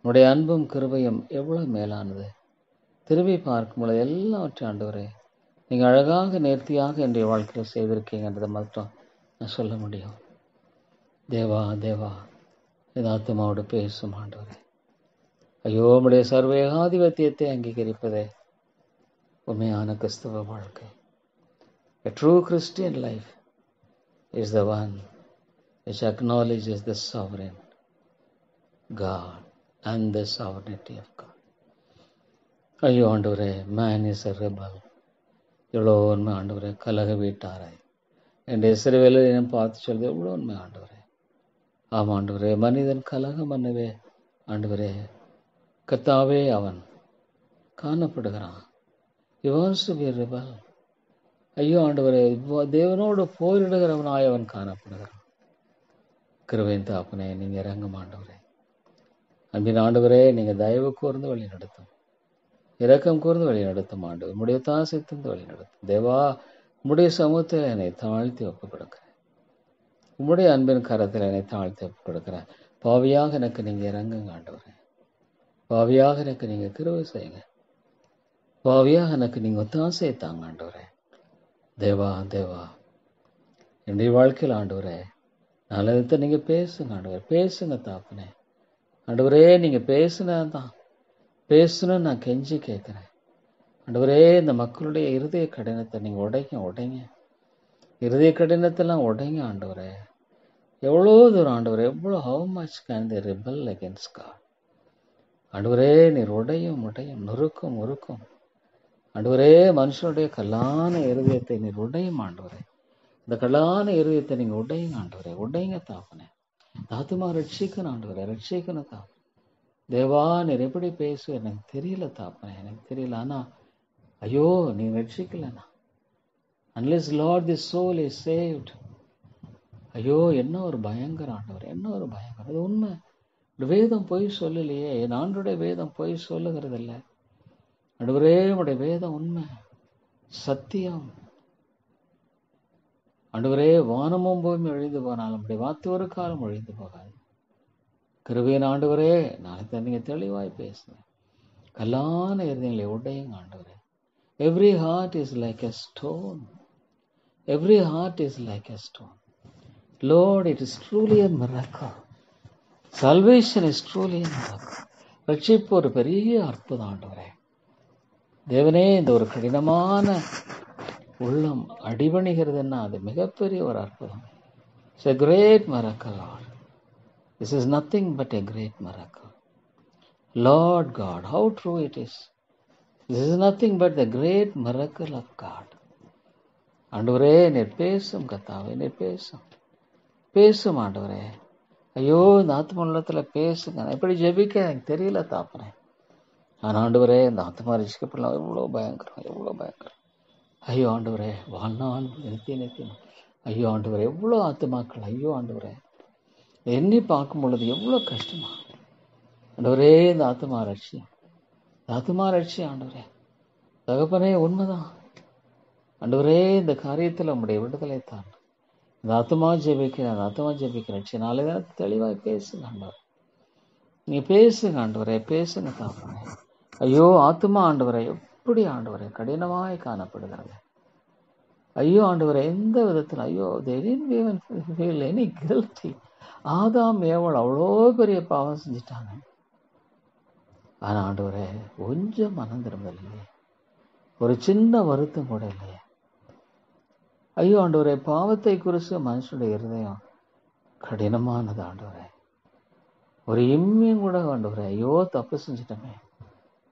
உன்னுடைய அன்பும் கிருபையும் எவ்வளோ மேலானது. திரும்பி பார்க்கும் பொழுது எல்லாவற்றையும் ஆண்டவரே நீங்கள் அழகாக நேர்த்தியாக என்னுடைய வாழ்க்கையில் செய்திருக்கீங்கன்றதை மட்டும் நான் சொல்ல முடியும். தேவா தேவா, இந்த ஆத்மாவோடு பேசும் ஆண்டவரே. ஐயோ, உம்முடைய சர்வேகாதிபத்தியத்தை அங்கீகரிப்பதே உண்மையான கிறிஸ்தவ வாழ்க்கை. A true Christian life is the one which acknowledges the sovereign God and the sovereignty of God. ஐயோ ஆண்டவரே, man is a rebel. எவ்வளோ உண்மை ஆண்டவரே. கலக வீட்டாராய் என்ற சிறுவேலையை பார்த்து சொல்வது எவ்வளோ உண்மை ஆண்டவரே. ஆமாம் ஆண்டவரே, மனிதன் கலகம் பண்ணவே ஆண்டவரே கர்த்தாவே அவன் காணப்படுகிறான். He wants to be a rebel. ஐயோ ஆண்டவரே, தேவனோடு போரிடுகிறவனாய் அவன் காணப்படுகிறான். கிருபையின் தாப்பனே, நீங்கள் இறங்கும் ஆண்டவரே. அன்பின் ஆண்டவரே, நீங்கள் தயவு கூர்ந்து வழி நடத்தும், இரக்கம் கூர்ந்து வழி நடத்தும் ஆண்டவர். உம்முடைய தாசை தந்து வழி நடத்தும். தேவா, உம்முடைய சமூகத்தில் என்னை தாழ்த்தி ஒப்புக் கொடுக்கிறேன். உம்முடைய அன்பின் கரத்தில் என்னை தாழ்த்தி ஒப்புக் கொடுக்கிறேன். பாவியாக எனக்கு நீங்கள் இறங்குங்க ஆண்டவரே. பாவியாக எனக்கு நீங்கள் கிருபை செய்யுங்க. பாவியாக எனக்கு நீங்கள் ஒத்தாசையை தாங்க ஆண்டவரே. தேவா தேவா, என்னுடைய வாழ்க்கையில் ஆண்டவரே நல்லதை நீங்கள் பேசுங்க ஆண்டவரே. பேசுங்க தாப்பனே. ஆண்டவரே, நீங்கள் பேசுனதான் பேசணும்னு நான் கெஞ்சி கேட்குறேன் ஆண்டவரே. இந்த மக்களுடைய இருதய கடினத்தை நீங்கள் உடைங்க. இருதய கடினத்தெல்லாம் உடைங்க ஆண்டவரே. எவ்வளோ தூரம் ஆண்டவரே, எவ்வளோ how much can they rebel against God? ஆண்டவரே, நீர் உடையும் நொறுக்கும் ஆண்டவரே. மனுஷனுடைய கல்லான இருதயத்தை நீர் உடையும் ஆண்டவரே. இந்த கல்லான இருதயத்தை நீங்கள் உடையுங்க ஆண்டவரே. உடைங்க தாப்பனே. தாத்துமா ரட்சிக்கணும் ஆண்டவரே, ரட்சிக்கணும் தாப்பனே. தேவா, நீர் எப்படி பேசு எனக்கு தெரியல தாப்பனே, எனக்கு தெரியல. ஆனால் ஐயோ, நீ ரட்சிக்கலண்ணா. Unless Lord the soul is saved. ஐயோ, என்ன ஒரு பயங்கர ஆண்டவர், என்ன ஒரு பயங்கரம். அது உண்மை. வேதம் பொய் சொல்லலையே. என் ஆண்டுடைய வேதம் பொய் சொல்லுகிறது இல்லை ஆண்டவரே. உடைய வேதம் உண்மை, சத்தியம் ஆண்டவரே. வானமும் பூமி ஒழிந்து போனாலும் உடைய வார்த்தை ஒரு காலம் ஒழிந்து போகாது. கிருபையின் ஆண்டவரே, நாளை நீங்கள் தெளிவாய் பேசுங்க. கல்லான இருதயங்களை உடையுங்க ஆண்டவரே. Every heart is like a stone. Every heart is like a stone. Lord, it is truly a miracle. Salvation is truly a miracle. ரட்சிப்பு ஒரு பெரிய அற்புதம் ஆண்டவரே. தேவனே, இந்த ஒரு கடினமான உள்ளம் அடிபணிகிறதுன்னா அது மிகப்பெரிய ஒரு அற்புதம். It's a great miracle, Lord. This is nothing but a great miracle. Lord God, how true it is. This is nothing but the great miracle of God. ஆண்டவரே, நீர் பேசும் கர்த்தாவே, நீர் பேசும் ஆண்டவரே. ஐயோ, இந்த ஆத்மா உள்ளத்தில் பேசுங்க. எப்படி ஜெபிக்க எனக்கு தெரியல தாப்பனே. ஆனால் ஆண்டவரே, இந்த ஆத்மா ரசிக்கப்படலாம். எவ்வளோ பயங்கரம். ஐயோ ஆண்டவரே, வாழ்நாள் நித்தியம். ஐயோ ஆண்டவரே, எவ்வளோ ஆத்மாக்கள். ஐயோ ஆண்டவரே, எண்ணி பார்க்கும் பொழுது எவ்வளோ கஷ்டமா ஆண்டவரே. இந்த ஆத்மா ரட்சி ஆண்டவரே. தகப்பனே, உண்மைதான் ஆண்டவரே. இந்த காரியத்தில் உங்களுடைய விடுதலை தான். இந்த ஆத்மா ஜெபிக்கிறேன். நாளை தான் தெளிவாக பேசுங்க ஆண்டவர். நீங்கள் பேசுங்க ஆண்டவரே, பேசுங்க தாப்பனே. ஐயோ ஆத்மா ஆண்டவரே, எப்படி ஆண்டவரே கடினமாய் காணப்படுகிறது. ஐயோ ஆண்டவரே, எந்த விதத்தில் ஐயோ எனி கில்ட்டி. ஆதாம் ஏவல் அவ்வளோ பெரிய பாவம் செஞ்சிட்டாங்க. ஆனால் ஆண்டவரே, கொஞ்சம் மனம் திரும்பல் இல்லையே, ஒரு சின்ன வருத்தம் கூட இல்லையே. ஐயோ ஆண்டவரே, பாவத்தை குறித்து மனுஷனுடைய இருதயம் கடினமானது ஆண்டவரே. ஒரு இம்மியும் கூட ஆண்டவரே, ஐயோ தப்பு செஞ்சிட்டமே,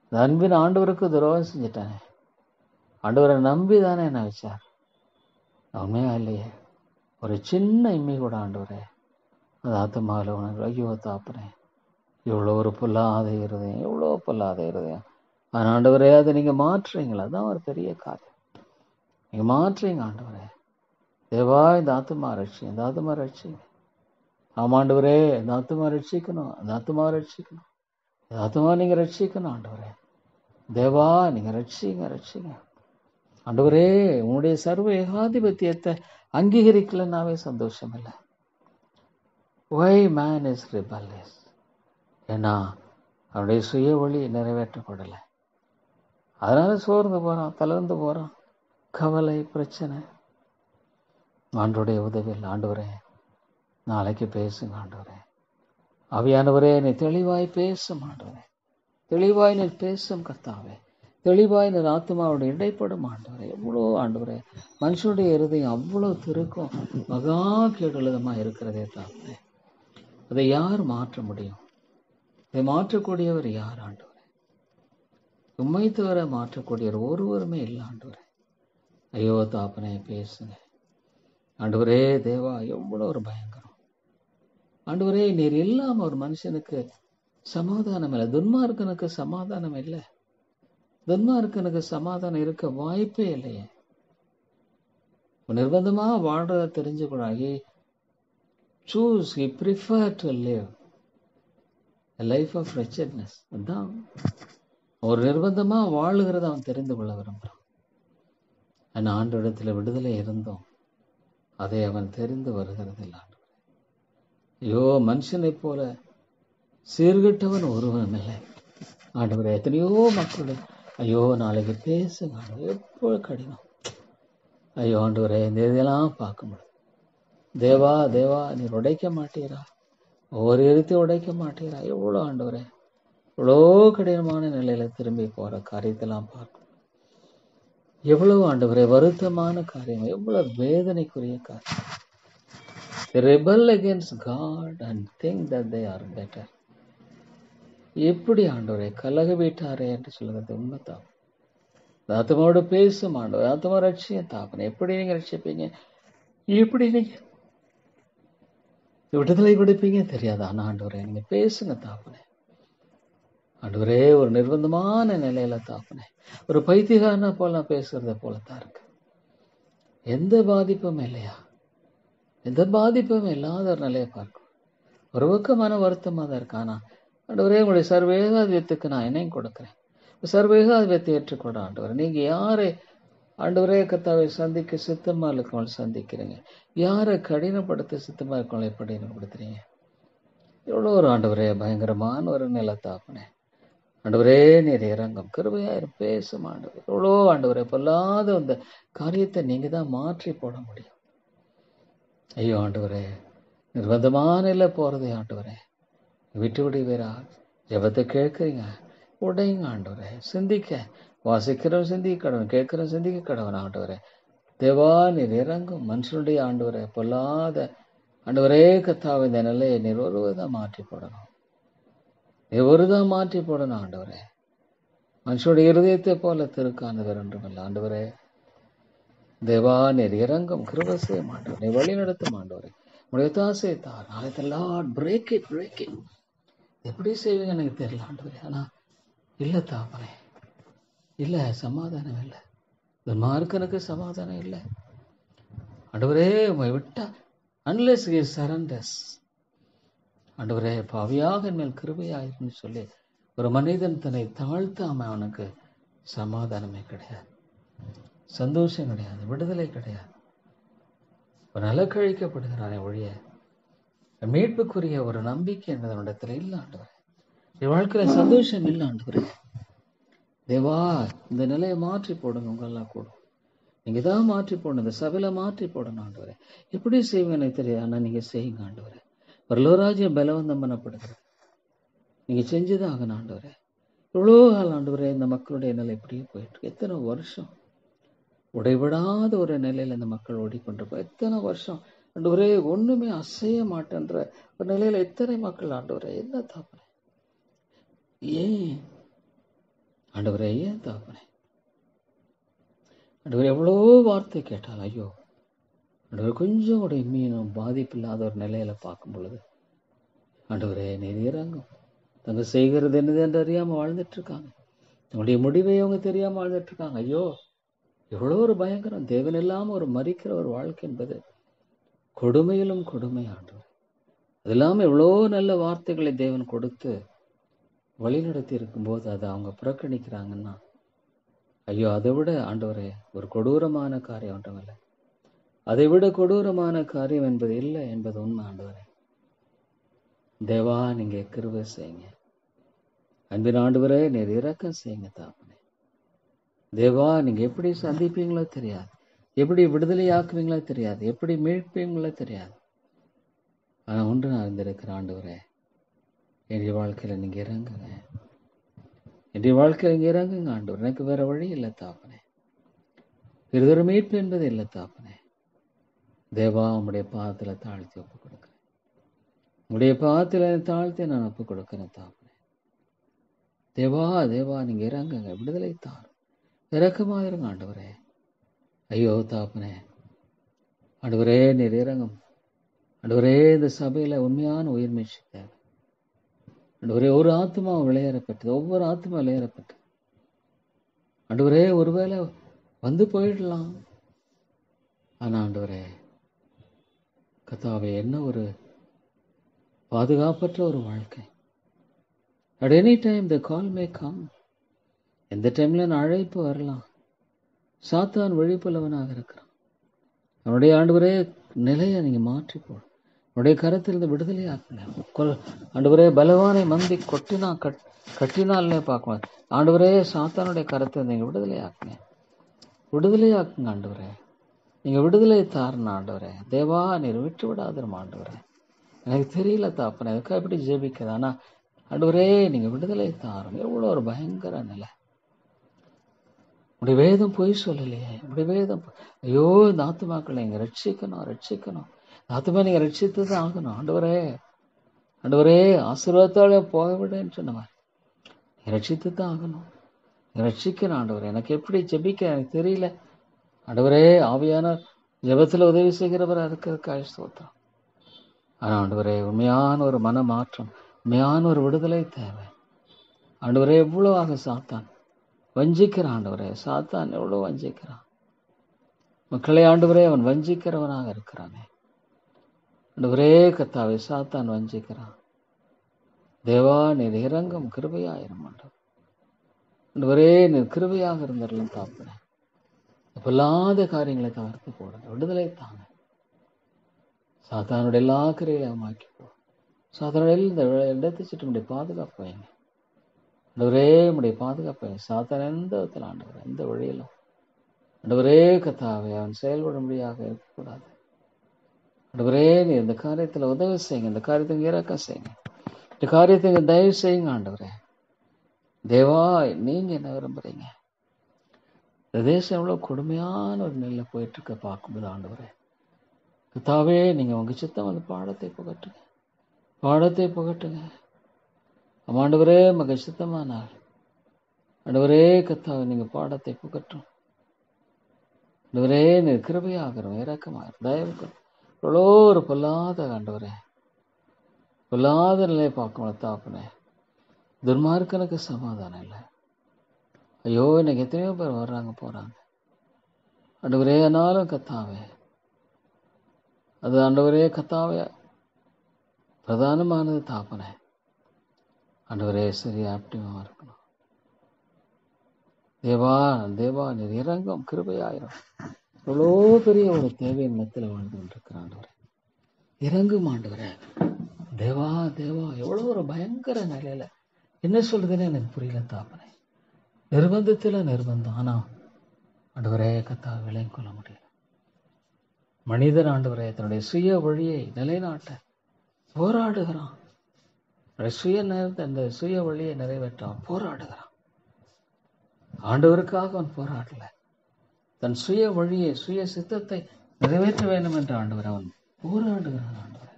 இந்த அன்பின் ஆண்டவருக்கு துரோகம் செஞ்சிட்டானே, ஆண்டவரை நம்பி தானே என்ன வச்சார், உண்மையா இல்லையே. ஒரு சின்ன இம்மி கூட ஆண்டவரே அது ஆத்மாவில் உணர்வு, ஐயோ தாப்பனே, இவ்வளோ ஒரு பொல்லாத இருதயம், எவ்வளோ பொல்லாத இருதயம். ஆனால் ஆண்டவரே அதை நீங்கள் மாற்றுறீங்களா, அதுதான் ஒரு பெரிய காரியம். நீங்கள் மாற்றுறீங்க ஆண்டவரே. தேவா இந்த ஆத்மா ரட்சி, இந்த ஆத்மா ரட்சிங்க. ஆமாண்டவரே, இந்த ஆத்மா ரட்சிக்கணும், அந்த ஆத்மா ரட்சிக்கணும், இந்த ஆத்மா நீங்கள் ரட்சிக்கணும் ஆண்டவரே. தேவா நீங்கள் ரட்சிங்க. ஆண்டவரே, உன்னுடைய சர்வ ஏகாதிபத்தியத்தை அங்கீகரிக்கலன்னாவே சந்தோஷம் இல்லை. ஒய் மேன் இஸ் ரிபல்லியஸ், ஏன்னா அவனுடைய சுய ஒளி நிறைவேற்றப்படலை. அதனால சோர்ந்து போகிறான், தளர்ந்து போகிறான், கவலை, பிரச்சனை. ஆண்டவருடைய உதவியில் ஆண்டவரே நாளைக்கு பேசுங்க ஆண்டவரே. ஆவியானவரே நீ தெளிவாய் பேசும் ஆண்டவரே, தெளிவாய் நீ பேசும் கர்த்தாவே, தெளிவாய் நீ ஆத்மாவோட இடைப்படும் ஆண்டவரே. எவ்வளோ ஆண்டவரே மனுஷனுடைய இருதயம் அவ்வளோ திருக்கும் மகா கேடுள்ளதமாக இருக்கிறதே தாப்பே. அதை யார் மாற்ற முடியும்? இதை மாற்றக்கூடியவர் யார் ஆண்டவரே? உம்மை தவிர மாற்றக்கூடியவர் ஒருவருமே இல்லை ஆண்டவரே. ஐயோ தாப்பனே பேசுங்க ஆண்டவரே. தேவா எவ்வளோ ஒரு பயங்கரம் ஆண்டவரே. நீர் இல்லாம ஒரு மனுஷனுக்கு சமாதானம் இல்லை, துன்மார்க்கனுக்கு சமாதானம் இல்லை, துன்மார்க்கனுக்கு சமாதானம் இருக்க வாய்ப்பே இல்லையே. நிர்பந்தமா வாழ்றத தெரிஞ்சுக்கூடாது. choose, he prefer to live a life of wretchedness. அதான் ஒரு நிர்பந்தமா வாழுகிறத அவன் தெரிந்து கொள்ள விரும்புகிறான். ஆனால் ஆண்டவரிடத்தில் விடுதலை இருந்தோம், அதை அவன் தெரிந்து வருகிறது இல்லை. ஐயோ மனுஷனை போல சீர்கட்டவன் ஒருவன் இல்லை ஆண்டவரே. எத்தனையோ மக்களுடைய ஐயோ நாளைக்கு பேசுங்க ஆண்டவரே, எப்போ கடினம். ஐயோ ஆண்டவரே இந்த இதெல்லாம் பார்க்க முடியும். தேவா தேவா நீர் உடைக்க மாட்டீரா, ஒவ்வொரு எழுத்தையும் உடைக்க மாட்டீரா. எவ்வளோ ஆண்டவரே, எவ்வளோ கடினமான நிலையில திரும்பி போற காரியத்தெல்லாம் பார்க்கணும். எவ்வளவு ஆண்டவரே வருத்தமான காரியம், எவ்வளவு வேதனைக்குரிய காரியம். They rebel against God and think that they are better. எப்படி ஆண்டவரே கலக வீட்டாரே என்று சொல்லுறது உண்மைதான். ஆத்மாவோட பேசும் ஆண்டவர், ஆத்மா ரட்சிய தாப்பனை எப்படி நீங்க ரட்சிப்பீங்க, எப்படி நீங்க விடுதலை கொடுப்பீங்க தெரியாது. ஆனா ஆண்டவரே நீங்க பேசுங்க தாப்பனே. ஆண்டவரே ஒரு நிர்பந்தமான நிலையில தாப்பனே, ஒரு பைத்தியக்காரனா போல பேசுறத போலத்தான் இருக்கு. எந்த பாதிப்பும் இல்லையா, எந்த பாதிப்பும் இல்லாத ஒரு நிலையை பார்க்கும். ஒரு பக்கமான வருத்தமாக தான் இருக்கு. ஆனா ஆண்டவரே உங்களுடைய சர்வேகாதிபத்தியத்துக்கு நான் என்னையும் கொடுக்குறேன். சர்வேகாதிபத்தை ஏற்றுக்கொள்ள ஆண்டவரே. நீங்க யாரை ஆண்டவரே கர்த்தாவை சந்திக்க சித்தமா இருக்கவங்களை சந்திக்கிறீங்க, யாரை கடினப்படுத்த சித்தமா இருக்கவங்களை கடினப்படுத்துறீங்க. எவ்வளோ ஒரு ஆண்டவரே பயங்கரமான ஒரு நிலத்தாப்பனே. ஆண்டவரே நீர் இறங்கும், கிருபையாயிரம் பேசும் ஆண்டவர். எவ்வளோ ஆண்டவரே பொல்லாத அந்த காரியத்தை நீங்க தான் மாற்றி போட முடியும். ஐயோ ஆண்டவரே நிர்பந்தமான இல்லை போறதே ஆண்டவரே விட்டு விடுவீரா. ஜெபத்தை கேட்குறீங்க, உடையுங்க ஆண்டவரே. சிந்திக்க வாசிக்கிறவன் சிந்திக்க கடவன், கேட்கிறவன் சிந்திக்க கடவன் ஆண்டவரே. தேவா நீர் இறங்கும் மனுஷனுடைய ஆண்டவரே பொல்லாத ஆண்டவரே கர்த்தாவே இந்த நிலையை நீர் ஒருவதான் மாற்றி போடணும், நீர் ஒருதான் மாற்றி போடணும் ஆண்டவரே. மனுஷனுடைய இருதயத்தை போல திருக்கானது வேறொன்றுமில்லை ஆண்டவரே. தேவா நீர் இறங்கும், கிருபை செய்யும் ஆண்டவர், நீ வழி நடத்தும் ஆண்டவரே. உடைய தாசை தார் நாளைக்கெல்லாம் பிரேக் இட் எப்படி செய்வீங்க எனக்கு தெரியல ஆண்டவரே. ஆனா இல்லை தாப்பனே, இல்லை சமாதானம் இல்லை, துன்மார்க்கனுக்கு சமாதானம் இல்லை ஆண்டவரே. உங்களை விட்டா அன்லெஸ் ஹி சரண்டர்ஸ் ஆண்டவரே பாவியாக என் மேல் கிருபையாயிருன்னு சொல்லி ஒரு மனிதன் தன்னை தாழ்த்தாம அவனுக்கு சமாதானமே கிடையாது, சந்தோஷம் கிடையாது, விடுதலை கிடையாது. ஒரு நலக்கழிக்கப்படுகிறானே ஒழிய மீட்புக்குரிய ஒரு நம்பிக்கை என்பதனிடத்துல இல்லை ஆண்டவரே. என் வாழ்க்கையில சந்தோஷம் இல்லை ஆண்டவரே. தேவா இந்த நிலையை மாற்றி போடுங்க, உங்களெல்லாம் கூடும். நீங்க தான் மாற்றி போடணும், இந்த சபையில மாற்றி போடணும் ஆண்டவரே. எப்படி செய்வீங்க எனக்கு தெரியாது, ஆனா நீங்க செய்யுங்க ஆண்டவரே. பரலோராஜ்யம் பலவந்தம் பண்ணப்படுகிறது, நீங்க செஞ்சுதான் ஆகணும் ஆண்டவரே. இவ்வளோ காலம் ஆண்டவரே இந்த மக்களுடைய நிலை இப்படியே போயிட்டு இருக்கு. எத்தனை வருஷம் உடைபடாத ஒரு நிலையில இந்த மக்கள் ஓடிக்கொண்டிருப்போம். எத்தனை வருஷம் ஆண்டவரே ஒண்ணுமே அசைய மாட்டேன்ற ஒரு நிலையில எத்தனை மக்கள் ஆண்டவரே, என்ன தாப்பனே, ஏன் ஆண்டவரே, ஏன் தாப்பனே, ஆண்டவரே எவ்வளோ வார்த்தை கேட்டால் ஐயோ ஆண்டவர் கொஞ்சம் கூட மீனும் பாதிப்பு இல்லாத ஒரு நிலையில பார்க்கும் பொழுது ஆண்டவரே நீர் இறங்கும். தங்க செய்கிறது என்னது என்று அறியாம வாழ்ந்துட்டு இருக்காங்க. தங்களுடைய முடிவை அவங்க தெரியாம வாழ்ந்துட்டு இருக்காங்க. ஐயோ எவ்வளோ ஒரு பயங்கரம். தேவன் இல்லாம ஒரு மரிக்கிற ஒரு வாழ்க்கை என்பது கொடுமையிலும் கொடுமை ஆண்டவர். அது இல்லாம எவ்வளோ நல்ல வார்த்தைகளை தேவன் கொடுத்து வழிநடத்தி இருக்கும்போது அதை அவங்க புறக்கணிக்கிறாங்கன்னா ஐயோ அதை விட ஆண்டவரே ஒரு கொடூரமான காரியம் ஒன்றுமில்லை. அதை விட கொடூரமான காரியம் என்பது இல்லை என்பது உண்மை ஆண்டவரே. தேவா நீங்க கிருபை செய்யுங்க. அன்பின் ஆண்டவரே நீர் இரக்கம் செய்யுங்க தாப்பனே. தேவா நீங்க எப்படி சந்திப்பீங்களோ தெரியாது, எப்படி விடுதலையாக்குவீங்களோ தெரியாது, எப்படி மீட்பீங்களோ தெரியாது. ஆனா ஒன்று நான் இருந்திருக்கிற ஆண்டவரே, என்னுடைய வாழ்க்கையில நீங்க இறங்குங்க. என்னுடைய வாழ்க்கையில நீங்க இறங்குங்க ஆண்டவர். எனக்கு வேற வழி இல்லை தாப்பனே. வேறு மீட்பு என்பது இல்லை தாப்பனே. தேவா உம்முடைய பாதத்துல தாழ்த்தி ஒப்பு கொடுக்கிறேன். உங்களுடைய பாதத்துல தாழ்த்தி நான் ஒப்பு கொடுக்கிறேன் தாப்பனே. தேவா தேவா நீங்க இறங்குங்க, விடுதலை தாரும், இறக்கமாயிருங்க ஆண்டவரே. ஐயோ தாப்பனே, ஆண்டவரே நீர் இறங்கும். ஆண்டவரே இந்த சபையில உண்மையான உயிர் மீட்சி தேவை ஆண்டவரே. ஒரு ஆத்மா விளையாடப்பட்டது, ஒவ்வொரு ஆத்மா விளையாடப்பட்டது ஆண்டவரே. ஒருவேளை வந்து போயிடலாம், ஆனா ஆண்டவரே கர்த்தாவே என்ன ஒரு பாதுகாப்பற்ற ஒரு வாழ்க்கை. At any time the call may come. எந்த டைம்ல அழைப்பு வரலாம். சாத்தான் விழிப்புள்ளவனாக இருக்கிறான். அவனுடைய ஆண்டவரே நிலையை நீங்க மாற்றி போடும். அவனுடைய கரத்திலிருந்து விடுதலை ஆக்குங்க ஆண்டவரே. பலவானை மந்தி கட்டினாலே பார்க்கணும் ஆண்டவரே. சாத்தானுடைய கரத்தை நீங்க விடுதலை ஆக்குங்க, விடுதலை ஆக்குங்க ஆண்டவரே. நீங்க விடுதலை தாருங்க ஆண்டவரே. தேவா நீர் விட்டு விடாதரும் ஆண்டவரே. எனக்கு தெரியல தாப்பனே, அதுக்காக எப்படி ஜெபிக்கிறது. ஆனா ஆண்டவரே நீங்க விடுதலை தாரும். எவ்வளோ ஒரு பயங்கர நிலை. உடைய வேதம் பொய் சொல்லலையே. உடைய வேதம் ஐயோ இந்த ஆத்துமாக்களை நீங்க ரட்சிக்கணும். ஆத்துமா நீங்க ரட்சித்து தான் ஆகணும் ஆண்டவரே. ஆண்டவரே ஆசீர்வாதத்தால போக விடுன்னு சொன்னவர். நீங்க ரட்சித்து தான் ஆகணும். ரட்சிக்கணும் ஆண்டவரே. எனக்கு எப்படி ஜெபிக்க எனக்கு தெரியல ஆண்டவரே. ஆவியான ஜெபத்துல உதவி செய்கிறவராக இருக்கிறதுக்காக ஸ்தோத்திரம். ஆனா ஆண்டவரே உண்மையான ஒரு மன மாற்றம், உண்மையான ஒரு விடுதலை தேவை ஆண்டவரே. எவ்வளவாக சாத்தான் வஞ்சிக்கிறான் ஆண்டவரே. சாத்தான் எவ்வளவு வஞ்சிக்கிறான் மக்களை ஆண்டவரே. அவன் வஞ்சிக்கிறவனாக இருக்கிறானே ஆண்டவரே. கர்த்தாவே சாத்தான் வஞ்சிக்கிறான். தேவா நீர் இறங்கும், கிருபையாயிரும் ஆண்டவரே. நீர் கிருபையாக இருந்தாலும் தாப்பனே. பொல்லாத காரியங்களை தவிர்த்து போடுங்க, விடுதலை தாங்க. சாத்தானுடைய எல்லா கிரையிலும் மாக்கி போ. சாத்தானுடைய இந்த இடத்தை சுற்றி பாதுகாப்பு வைங்க ஆண்டவரே. உடைய பாதுகாப்பு வைங்க. சாத்தான் எந்த விதத்தில் ஆண்டவர் எந்த வழியிலும் ஆண்டவரே கர்த்தாவே அவன் செயல்படும்படியாக இருக்கக்கூடாது ஆண்டவரே. நீ இந்த காரியத்துல உதவி செய்யுங்க, இந்த காரியத்தை இறக்கம் செய்யுங்க, இந்த காரியத்தை தயவு செய்யுங்க ஆண்டவரே. தேவா நீங்க என்ன விரும்புறீங்க. இந்த தேசம் எவ்வளவு கொடுமையான ஒரு நிலையில போயிட்டு இருக்க பார்க்கும்போது ஆண்டவரே கர்த்தாவே நீங்க உங்க சித்தம் வந்து பாடத்தை புகட்டுங்க ஆண்டவரே. மக சித்தமானார் ஆண்டவரே கர்த்தாவே நீங்க பாடத்தை புகட்டும் ஆண்டவரே. நீ கிருபையாகிறோம், இறக்கமாகிறோம், தயவுக்கு எவ்வளோ ஒரு பொல்லாத ஆண்டவரே, பொல்லாத நிலையை பார்க்கணும் தாப்பனே. துன்மார்க்கனுக்கு சமாதானம் இல்லை. ஐயோ இன்னைக்கு எத்தனையோ பேர் வர்றாங்க போறாங்க ஆண்டவரே. ஆனாலும் கர்த்தாவே அது ஆண்டவரே கர்த்தாவே பிரதானமானது தாப்பனே. ஆண்டவரே சரியா ஆக்டிவா இருக்கணும். தேவா நீர் இறங்கும், கிருபையாயிரும். எவ்வளோ பெரிய ஒரு தேவையின் மத்தியில் வாழ்ந்து கொண்டிருக்கிற ஆண்டவரே இறங்கும் ஆண்டவரே. தேவா எவ்வளோ ஒரு பயங்கர நிலையில என்ன சொல்றதுன்னு எனக்கு புரியல தாப்பனே. நிர்பந்தம். ஆனா ஆண்டவரே கர்த்தாவே விலையும் கொள்ள முடியல. மனிதன் ஆண்டவரே தன்னுடைய சுய வழியை நிலைநாட்ட போராடுகிறான். அந்த சுய வழியை நிறைவேற்ற போராடுகிறான். ஆண்டவருக்காக அவன் போராடல, தன் சுய வழியை சுய சித்தத்தை நிறைவேற்ற வேண்டும் என்று ஆண்டவர் அவன் போராடுகிறான் ஆண்டவரே.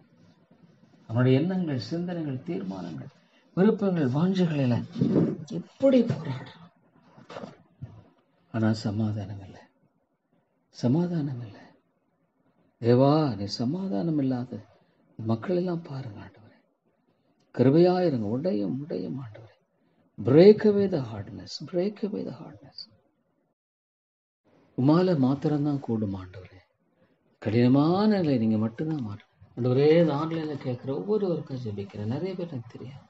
அவனுடைய எண்ணங்கள், சிந்தனைகள், தீர்மானங்கள், விருப்பங்கள், வாஞ்சைகளில எப்படி போராடுறான். ஆனா சமாதானம் இல்லை, சமாதானம் இல்லை. தேவா, நீ சமாதானம் இல்லாத மக்கள் எல்லாம் பாருங்க ஆண்டவரே. கிருபையாயிருங்க. உடையும் ஆண்டவரே. பிரேக் அவே த ஹார்ட்னஸ், பிரேக் அவே த ஹார்ட்னஸ். உமால மாத்திரம்தான் கூடும் ஆண்டவரே. கடினமான நிலை நீங்க மட்டும்தான் மாறும் ஆண்டவரே. இந்த ஆன்லைன்ல கேட்குற ஒவ்வொருவருக்கும் ஜெபிக்கிறேன். நிறைய பேர் எனக்கு தெரியாது.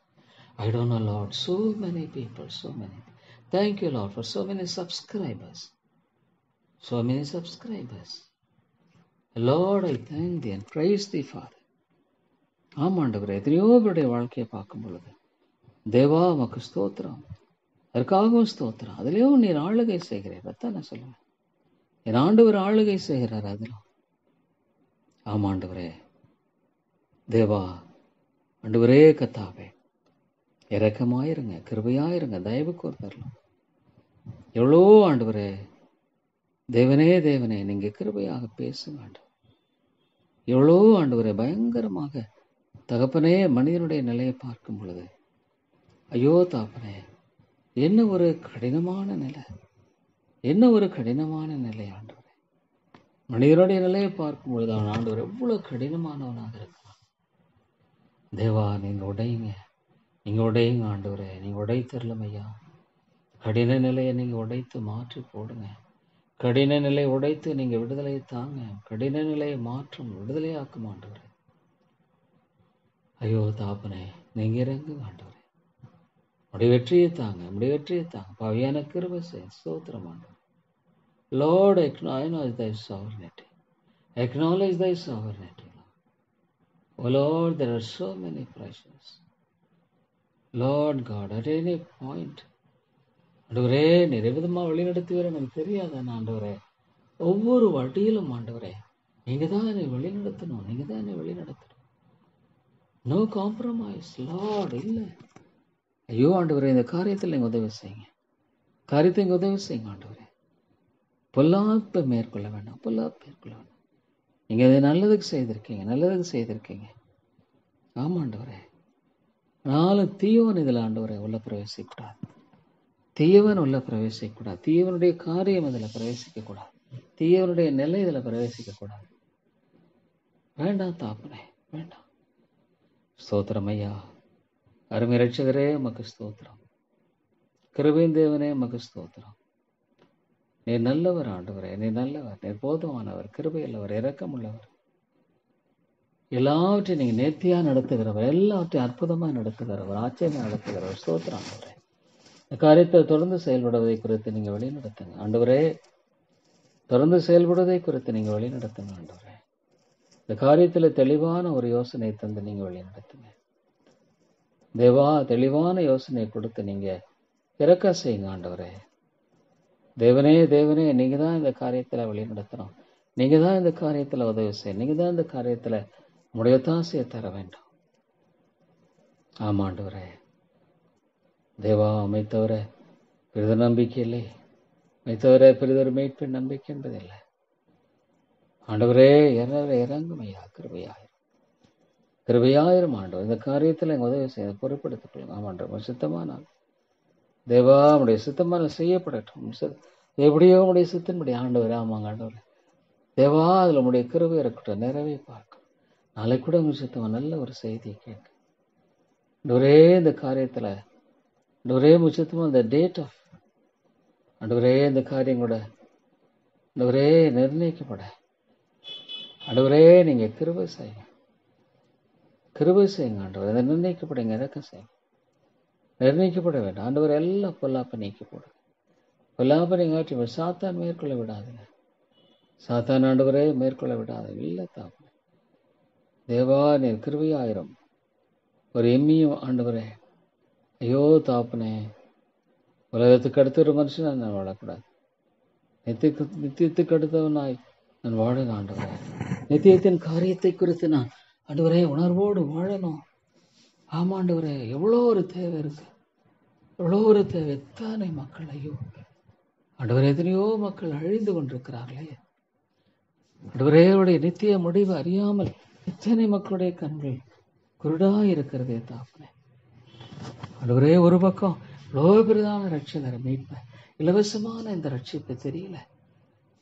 I don't know, Lord. So many people, so many. Thank you, Lord, for so many subscribers. So many subscribers. Lord, I thank thee and praise thee, Father. ஆமாண்டவரே, எத்தனையோ பேருடைய வாழ்க்கையை பார்க்கும் பொழுது தேவா உமக்கு ஸ்தோத்திரம், அதற்காகவும் ஸ்தோத்திரம். அதுலேயும் நீர் ஆளுகை செய்கிறீர். அதான் நான் சொல்லுவேன், என் ஆண்டவர் ஆளுகை செய்கிறார் அதிலும். ஆமாண்டவரே, தேவா, ஆண்டவரே கத்தாவே, இரக்கமாயிருங்க, கிருபையாயிருங்க, தயவு கூர்ந்தரலாம். எவ்வளோ ஆண்டவரே, தேவனே தேவனே, நீங்க கிருபையாக பேசுங்க ஆண்டவர். எவ்வளோ ஆண்டவரே, பயங்கரமாக தகப்பனே, மனிதனுடைய நிலையை பார்க்கும் பொழுது ஐயோ தாப்பனே, என்ன ஒரு கடினமான நிலை, என்ன ஒரு கடினமான நிலை ஆண்டவரே. மனிதனுடைய நிலையை பார்க்கும் பொழுது அவன் ஆண்டவர் எவ்வளவு கடினமானவனாக இருக்கான். தேவா, நீங்க உடையுங்க, நீங்க உடையுங்க ஆண்டவரே. நீங்க உடைத்தரலாம் ஐயா. கடின நிலையை நீங்க உடைத்து மாற்றி போடுங்க. கடின நிலை உடைத்து நீங்க விடுதலையை தாங்க. கடின நிலையை மாற்றும் விடுதலையாக்கும் ஆண்டவரே. ஐயோ தாப்பனே, நீங்க இறங்குங்க ஆண்டவரே. உடைய வெற்றியை தாங்க, உடைய வெற்றியை தாங்க. பவியான கிருபை செய்ய ஸ்தோத்திரம் ஆண்டவரே. Lord, acknowledge thy sovereignty. Acknowledge thy sovereignty. Oh Lord, there are so many pressures. Lord God, at any point, ஆண்டவரே, நிறைய விதமா வழிநடத்துவீர எனக்கு தெரியாத ஆண்டவரே. ஒவ்வொரு வழியிலும் ஆண்டவரே, நீங்க தான் என்னை வழிநடத்தணும், நீங்க தான் என்னை வழிநடத்தணும். No compromise Lord. இல்லை ஐயோ ஆண்டவரே, இந்த காரியத்தில் நீங்க உதவி செய்யுங்க, காரியத்தை இங்க உதவி செய்யுங்க ஆண்டவரே. பொல்லாப்பை மேற்கொள்ள வேண்டாம், பொல்லாப்பை மேற்கொள்ள வேண்டாம். நீங்க அதை நல்லதுக்கு செய்திருக்கீங்க, நல்லதுக்கு செய்திருக்கீங்க. ஆமாண்டவரே, நாளும் தீயவன் இதில் ஆண்டவரே உள்ள பிரவேசிக்கக்கூடாது, தீயவன் உள்ள பிரவேசிக்கக்கூடாது, தீயவனுடைய காரியம் இதில் பிரவேசிக்கக்கூடாது, தீயவனுடைய நிலை இதில் பிரவேசிக்கக்கூடாது. வேண்டாம் தாப்பனே, வேண்டாம். ஸ்தோத்திரம் ஐயா. அருமை ரட்சகரே உமக்கு ஸ்தோத்திரம். கிருபையின் தேவனே உமக்கு ஸ்தோத்திரம். நீர் நல்லவர் ஆண்டவரே, நீர் நல்லவர், நீர் போதுமானவர், கிருபையுள்ளவர், இரக்கமுள்ளவர். எல்லாவற்றையும் நீங்க நேர்த்தியா நடத்துகிறவர், எல்லாவற்றையும் அற்புதமா நடத்துகிறவர், ஆச்சரியமா நடத்துகிறவர். ஸ்தோத்திரம் ஆண்டவரே. இந்த காரியத்தை தொடர்ந்து செயல்படுவதை குறித்து நீங்க வழிநடத்துங்க ஆண்டவரே. தொடர்ந்து செயல்படுவதை குறித்து நீங்க வழிநடத்துங்க ஆண்டவரே. இந்த காரியத்துல தெளிவான ஒரு யோசனை தந்து நீங்க வழிநடத்துங்க தேவா. தெளிவான யோசனையை கொடுத்து நீங்க இறக்க செய்யுங்க ஆண்டவரே. தேவனே தேவனே, நீங்க தான் இந்த காரியத்துல வழிநடத்தணும், நீங்க தான் இந்த காரியத்துல உதவி செய்யணும், நீங்க தான் இந்த காரியத்துல உடைய தாசையை தர வேண்டும். ஆமாண்டவரே, தேவா, அமைத்தவர பிறிதர் நம்பிக்கை இல்லை, அமைத்தவர பிறிதர் மீட்பின் நம்பிக்கை என்பதில்லை. ஆண்டவரே, இறங்கும் ஐயா, கிருபையாயிரும், கிருபையாயிரும் ஆண்டவர். இந்த காரியத்துல எங்க உதவி செய்ய பொறுப்படுத்திக் கொள்ளுங்க. ஆமாண்டவர், சித்தமானால் தேவா உடைய சித்தமான செய்யப்படட்டும். எப்படியோ உடைய சித்தன்படி ஆண்டவர். ஆமாங்க ஆண்டவர். தேவா, அதுல உடைய கிருபை இருக்கட்டும், நிறைவே பார்க்கும். நாளைக்கு கூட உங்க சித்தமா நல்ல ஒரு செய்தியை கேட்க ஆண்டவரே. இந்த காரியத்துல ஆண்டவரே முச்சத்தமா இந்த டேட் ஆஃப் ஆண்டவரே, இந்த காரியம் கூட ஆண்டவரே நிர்ணயிக்கப்பட ஆண்டவரே நீங்க கிருபை செய்யுங்க, கிருபை செய்யுங்க ஆண்டவர். அதை நிர்ணயிக்கப்படுங்க, இறக்க செய்யுங்க. நிர்ணயிக்கப்பட வேண்டாம் ஆண்டவர். எல்லாம் பொல்லாப்ப நீக்கி போடுங்க, பொல்லாப்ப நீங்க ஆற்றி சாத்தான் மேற்கொள்ள விடாதுங்க. சாத்தான் ஆண்டவரே மேற்கொள்ள விடாது. இல்லை தாப்பனே, தேவா நீர் கிருபையாயிரும். ஒரு எம்மியும் ஆண்டவரே, ஐயோ தாப்பனே, உலகத்துக்கு அடுத்த ஒரு மனுஷன் நான் வாழக்கூடாது, நித்தியத்துக்கு அடுத்தவனாய் நான் வாழணும் ஆண்டவரே. நித்தியத்தின் காரியத்தை குறித்து நான் ஆண்டவரே உணர்வோடு வாழணும். ஆமாண்டவரே, எவ்வளோ ஒரு தேவை இருக்கு, எவ்வளோ ஒரு தேவை. எத்தனை மக்கள் ஐயோ ஆண்டவரே, எத்தனையோ மக்கள் அழிந்து கொண்டிருக்கிறார்களே ஆண்டவரே. அவருடைய நித்திய முடிவு அறியாமல் எத்தனை மக்களுடைய கண்கள் குருடா இருக்கிறதே தாப்பனே. ஆண்டவரே, ஒரு பக்கம் இவ்வளோ பெரிதான ரட்சகரை மீட்ப இலவசமான இந்த ரட்சிப்பு தெரியல.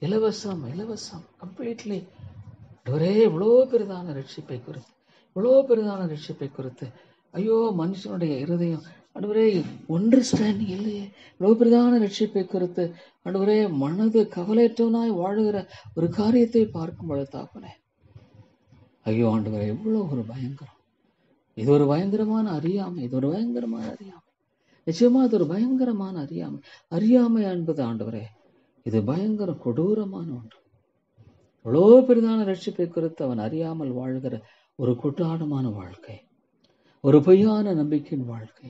இலவசம் கம்ப்ளீட்லி. ஆண்டவரே, இவ்வளோ பெரிதான ரட்சிப்பை குறித்து, இவ்வளோ பெரிதான ரட்சிப்பை குறித்து, ஐயோ மனுஷனுடைய இருதயம் ஆண்டவரே அண்டர்ஸ்டாண்டிங் இல்லையே. இவ்வளோ பெரிதான ரட்சிப்பை குறித்து ஆண்டவரே மனது கவலையற்றவனாய் வாழுகிற ஒரு காரியத்தை பார்க்கும் பொழுது தாப்பனே, ஐயோ ஆண்டவரே, எவ்வளோ ஒரு பயங்கரம். இது ஒரு பயங்கரமான அறியாமை. நிச்சயமா இது ஒரு பயங்கரமான அறியாமை என்பது ஆண்டவரே, இது பயங்கர கொடூரமான ஒன்று. இவ்வளோ பெரிதான ரட்சிப்பை குறித்து அவன் அறியாமல் வாழ்கிற ஒரு கொட்டாடமான வாழ்க்கை, ஒரு பொய்யான நம்பிக்கையின் வாழ்க்கை.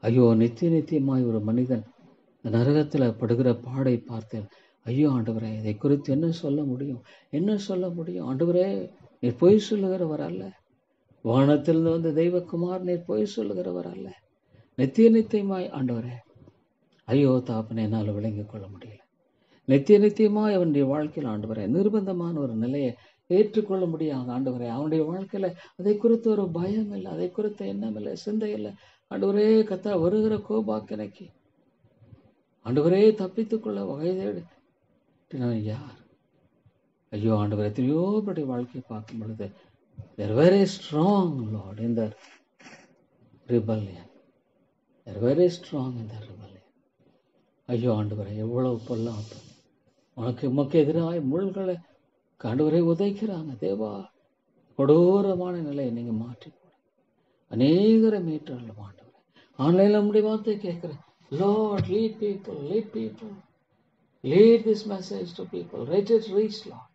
ஐயோ, நித்தியமாய் ஒரு மனிதன் இந்த நரகத்துல படுகிற பாடை பார்த்தேன். ஐயோ ஆண்டவரே, இதை குறித்து என்ன சொல்ல முடியும்? ஆண்டவரே, நீர் பொய் சொல்லுகிறவர் அல்ல. வானத்திலிருந்து வந்த தெய்வகுமார் நீர் பொய் சொல்லுகிறவர் அல்ல. நித்தியமாய் ஆண்டவரே, ஐயோ தாப்பனை என்னால் விளங்கிக் கொள்ள முடியல. நித்தியமாய் அவனுடைய வாழ்க்கையில் ஆண்டவரே நிர்பந்தமான ஒரு நிலையை ஏற்றுக்கொள்ள முடியாது. ஆண்டவரே, அவனுடைய வாழ்க்கையில அதை குறித்து ஒரு பயம் இல்லை, அதை குறித்த எண்ணம் இல்லை, சிந்தை இல்லை. ஆண்டவரே, கத்தா வருகிற கோபாக்கினைக்கு ஆண்டவரே தப்பித்துக் கொள்ள வகை தேடு யார்? ஐயோ ஆண்டவரே, எத்தனையோ படி வாழ்க்கையை பார்க்கும் பொழுது they're very strong, Lord, in their rebellion. They're very strong in their rebellion. ஐயோ ஆண்டவரே, எவ்வளவு பொல்லாப்பு. உமக்கு எதிராக முள்களை ஆண்டவரே உதைக்கிறாங்க. தேவா, கொடூரமான நிலையை நீங்க மாற்றி போட அநேகரை மீட்டர்கள் ஆண்டவரே. ஆன்லைன்ல நம்முடைய வார்த்தை கேட்கிறேன். Lord, lead people, lead this message to people. Let it reach, Lord.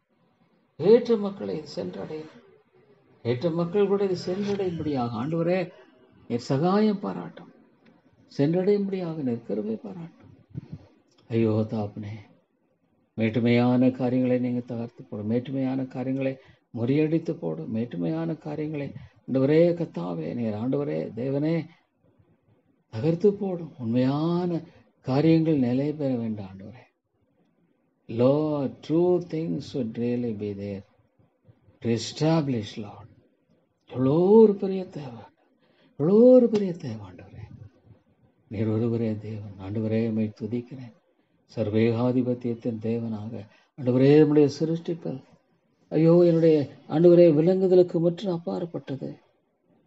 ஏற்ற மக்களை இது சென்றடையும். ஏற்ற மக்கள் கூட இது சென்றடையும்படியாக ஆண்டவரே நீர் சகாயம் பாராட்டும். சென்றடையும்படியாக நீர் கிருபை பாராட்டும். ஐயோ தாப்பனே, மேட்டுமையான காரியங்களை நீங்க தகர்த்து போடும். மேட்டுமையான காரியங்களை முறியடித்து போடும். மேட்டுமையான காரியங்களை ஆண்டவரே கத்தாவே நீர் ஆண்டவரே தேவனே தகர்த்து போடும். உண்மையான காரியங்கள் நிலை பெற வேண்டாம் ஆண்டவரே. Lord, true things should really be there to establish, Lord. எவ்வளோ ஒரு பெரிய தேவை ஆண்டவரே. நீர் ஒருவரே தேவன். ஆண்டவரே, உம்மை துதிக்கிறேன். சர்வேகாதிபத்தியத்தின் தேவனாக ஆண்டவரே, நம்முடைய சிருஷ்டிப்பல் ஐயோ என்னுடைய ஆண்டவரே விலங்குதலுக்கு முற்றும் அப்பாற்பட்டது.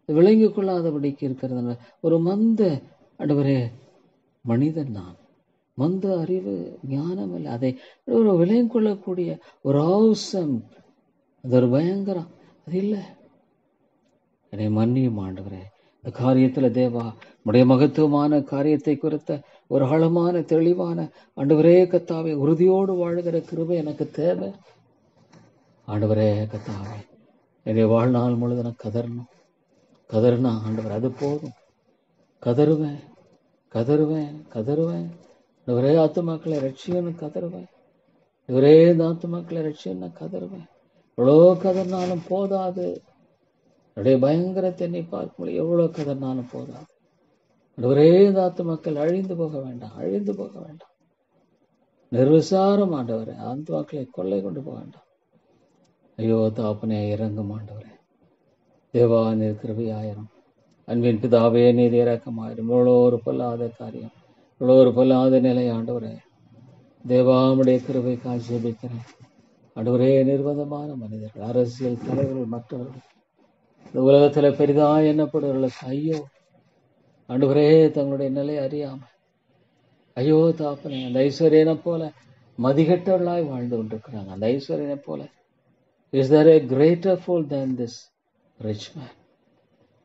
விளங்கிக் கொள்ளாதபடிக்கு இருக்கிறது ஒரு மந்த ஆண்டவரே மனிதன் நான். மந்த அறிவு ஞானம் இல்லை. அதை ஒரு விளங்கிக் கொள்ளக்கூடிய ஒரு அவசரம், அது ஒரு பயங்கரம் அது இல்லை. என்னை மன்னியும் ஆண்டவரே. இந்த காரியத்துல தேவா உடைய மகத்துவமான காரியத்தை குறித்த ஒரு ஆழமான தெளிவான ஆண்டவரே கத்தாவே உறுதியோடு வாழுகிற கிருபை எனக்கு தேவை. ஆண்டவரே கத்தாவே, என்னுடைய வாழ்நாள் முழுது நான் கதறினா ஆண்டவர் அது போதும். கதறுவேன். இவரே ஆத்துமாக்களை ரட்சியன்னு கதறுவேன். இவரே இந்த ஆத்துமாக்களை ரட்சியன்னு கதறுவேன். எவ்வளோ கதறினாலும் போதாது. என்னுடைய பயங்கரத்தை நீ பார்க்கும் எவ்வளோ கதறினாலும் போதாது. இவரே இந்த ஆத்துமாக்கள் அழிந்து போக வேண்டாம். நிர்விசாரம் ஆண்டவரே, ஆத்துமாக்களை கொள்ளை கொண்டு போக வேண்டாம். ஐயோ தாப்பனே, இறங்கும் ஆண்டவரே. தேவா நீர் கிருபையாயிரம். அன்பின் பிதாவே நீர் இறக்கமாயிரும். இவ்வளோ ஒரு பொல்லாத காரியம், இவ்வளோ ஒரு பொல்லாத நிலை ஆண்டவரே. தேவாமுடைய கிருபை ஜெபிக்கிறேன் ஆண்டவரே. நிர்பந்தமான மனிதர்கள், அரசியல் தலைவர்கள், மற்றவர்கள், இந்த உலகத்துல பெரிதா எண்ணப்படுவர்களுக்கு ஐயோ ஆண்டவரே, தங்களுடைய நிலை அறியாம ஐயோ தாப்பனே, அந்த ஐஸ்வர்யனை போல மதிகட்டவர்களாய் வாழ்ந்து கொண்டிருக்கிறாங்க. அந்த ஐஸ்வர்யனை போல is there a greater fool than this rich man?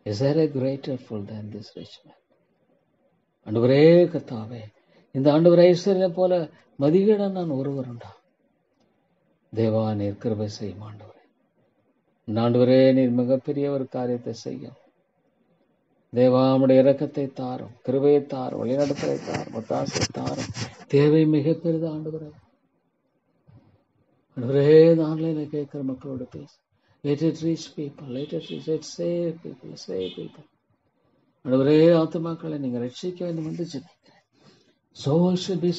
Is there a greater fool than this rich man? ஆண்டவரே கர்த்தாவே, இந்த ஆண்டவர் ஐஸ்வர்யனை போல மதிகேடன் நான் ஒருவர் உண்டா? தேவா நீர் கிருபை செய்யும் ஆண்டவரே. இந்த ஆண்டவரே நீர் மிகப்பெரிய ஒரு காரியத்தை செய்யும். தேவா உம்முடைய இரக்கத்தை தாரும், கிருபையை தாரும், வழிநடத்தலை தாரும், ஒத்தாசை தாரும். தேவை மிக பெரிது ஆண்டவரே. ஆண்டவரே, இந்த ஆன்லைன்ல கேட்கிற மக்களோட பேசு. Let it reach people. Let it save people. ஆண்டவரே, ஆத்துமாக்களை நீங்க ரட்சிக்க வேண்டும் என்று ஜெபிக்கிறேன். Souls should be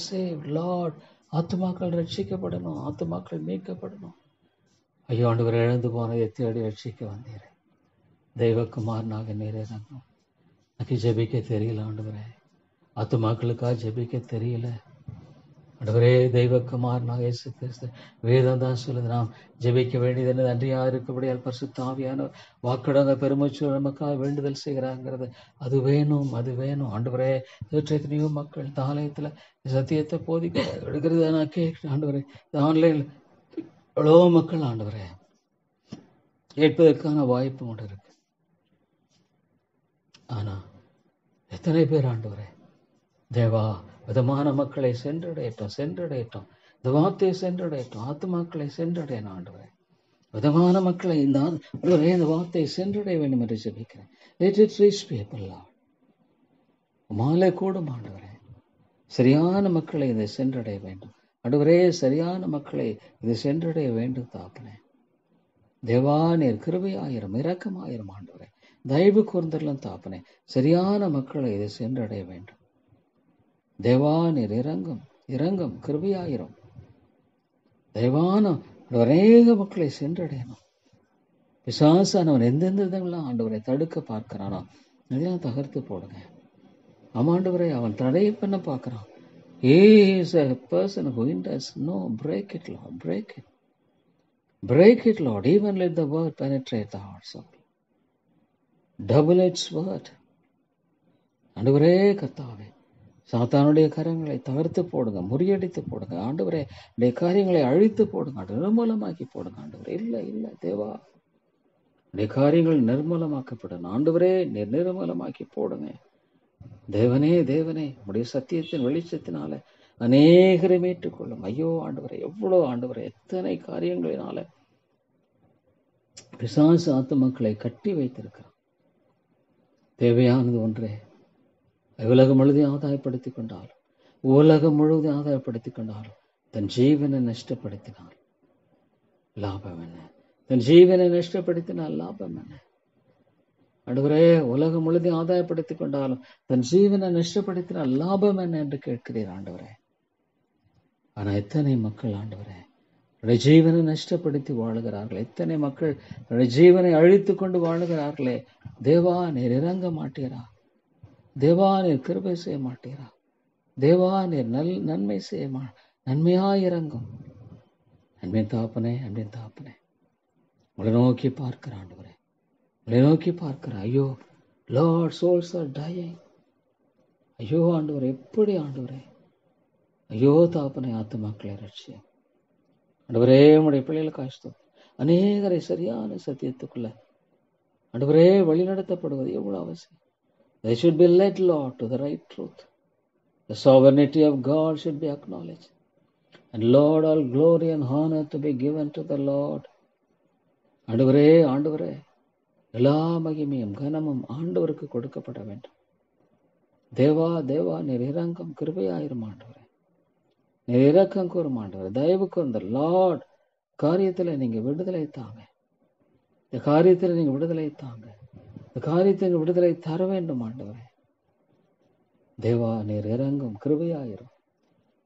saved. Lord, ஆத்துமாக்கள் ரட்சிக்கப்படணும், ஆத்துமாக்கள் மீட்கப்படணும். ஐயோ ஆண்டவரை, இழந்து போனதை தேடி ரட்சிக்க வந்தீரே. தெய்வக்குமாரனாக நீர் இறங்கும். எனக்கு ஜெபிக்க தெரியல ஆண்டவரே, ஆத்துமாக்களுக்காக ஜெபிக்க தெரியல ஆண்டவரே. தெய்வக்குமாரனாக இயேசு கிறிஸ்து வேதம் தான் சொல்லுது, நாம் ஜெபிக்க வேண்டியது என்ன, நன்றியா இருக்கபடியால் பரிசுத்த ஆவியானவர் வாக்கடங்க பெருமூச்சு நமக்காக வேண்டுதல் செய்கிறாங்கிறது. அது வேணும், அது வேணும் ஆண்டவரே. எத்தனையோ மக்கள் இந்த ஆலயத்துல சத்தியத்தை போதிக்க எடுக்கிறது நான் கேட்கிறேன் ஆண்டவரே. இந்த ஆன்லைன்ல எவ்வளோ மக்கள் ஆண்டவரே கேட்பதற்கான வாய்ப்பு ஒன்று இருக்கு. ஆனா எத்தனை பேர் ஆண்டவரே, தேவா விதமான மக்களை சென்றடையட்டும், இந்த வார்த்தையை சென்றடையட்டும், ஆத்துமாக்களை சென்றடையணும் ஆண்டவரே. விதமான மக்களை இந்த வார்த்தையை சென்றடைய வேண்டும் என்று ஜெபிக்கிறேன். Let it reach people, Lord. மாலை கூடும் ஆண்டவரே, சரியான மக்களை இதை சென்றடைய வேண்டும் ஆண்டவரே. சரியான மக்களை இதை சென்றடைய வேண்டும் தாப்பனே. தேவா நீர் கிருபையாயிரம், இரக்கமாயிரம் ஆண்டவரே. தயவு கூர்ந்தரலாம் தாப்பனே. சரியான மக்களை இதை சென்றடைய வேண்டும் தேவா நீர் இறங்கும் கிருபையாயிரம். தெய்வான அநேக மக்களை சென்றடையணும். பிசாசானவன் எந்தெந்த விதங்கள்லாம் ஆண்டவரை தடுக்க பார்க்கிறானோ அதெல்லாம் தகர்த்து போடுங்க. ஆமாண்டவரை, அவன் தடை பண்ண பார்க்கிறான். He is a person who does no, break it, Lord, break it, Lord. Even let the word penetrate the hearts of people. Double-edged word. ஆண்டவரே கர்த்தாவே, சாத்தானுடைய காரியங்களை தகர்த்து போடுங்க, முறியடித்து போடுங்க ஆண்டவரே. உடைய காரியங்களை அழித்து போடுங்க, நிர்மூலமாக்கி போடுங்க ஆண்டவரே. இல்லை தேவா, உடைய காரியங்கள் நிர்மூலமாக்கப்படணும் ஆண்டவரே. நிர்மூலமாக்கி போடுங்க தேவனே. உடைய சத்தியத்தின் வெளிச்சத்தினால அநேகரை மீட்டுக்கொள்ளும். ஐயோ ஆண்டவரே, எவ்வளோ ஆண்டவரே, எத்தனை காரியங்களினால பிசாசு ஆத்துமக்களை கட்டி வைத்திருக்கிறான். தேவையானது ஒன்றே, உலகம் முழுவதும் ஆதாயப்படுத்திக் கொண்டாலும் தன் ஜீவனை நஷ்டப்படுத்தினார் லாபம் என்ன? தன் ஜீவனை நஷ்டப்படுத்தினால் லாபம் என்ன? ஆண்டவரே, உலகம் முழுவதும் ஆதாயப்படுத்திக் கொண்டாலும் தன் ஜீவனை நஷ்டப்படுத்தினால் லாபம் என்ன என்று கேட்கிறீர் ஆண்டவரே. ஆனா எத்தனை மக்கள் ஆண்டவரே ஜீவனை நஷ்டப்படுத்தி வாழுகிறார்கள். எத்தனை மக்கள் ஜீவனை அழித்து கொண்டு வாழுகிறார்களே. தேவா நீர் இறங்க மாட்டீரா? தேவா நீர் கிருபை செய்ய மாட்டீரா? தேவா நீர் நன்மை செய்ய நன்மையாயிரங்கும். அன்பின் தாப்பனே, உங்களை நோக்கி பார்க்கிற ஆண்டவரே, உங்களை நோக்கி பார்க்கிற. ஐயோ லார்ட், சோல்ஸ் ஆர் டையிங். ஐயோ ஆண்டவரே, எப்படி ஆண்டவரே, ஐயோ தாப்பனே, ஆத்துமாக்களை ரட்சியம் ஆண்டவரே. உடைய பிள்ளைகளுக்கு ஆஸ்தம் அநேகரை சரியான சத்தியத்துக்குள்ள ஆண்டவரே வழிநடத்தப்படுவது எவ்வளவு அவசியம். They should be led, Lord, to the right truth. The sovereignty of God should be acknowledged. And Lord, all glory and honor to be given to the Lord. ஆண்டவரே, எல்லா மகிமையும் கனமும் ஆண்டவருக்கு கொடுக்கப்பட வேண்டும். தேவா நீர் இரக்கம் கிருபையாயிரும் ஆண்டவரே. நீர் இரக்கம் கூறும் ஆண்டவரே. தயவு கூர்ந்த லார்ட், காரியத்துல நீங்க விடுதலை தாங்க. இந்த காரியத்துல நீங்க விடுதலை தாங்க. இந்த காரியத்தின் விடுதலை தர வேண்டும் ஆண்டவரே. தேவா நீர் இறங்கும் கிருபையாயிரும்.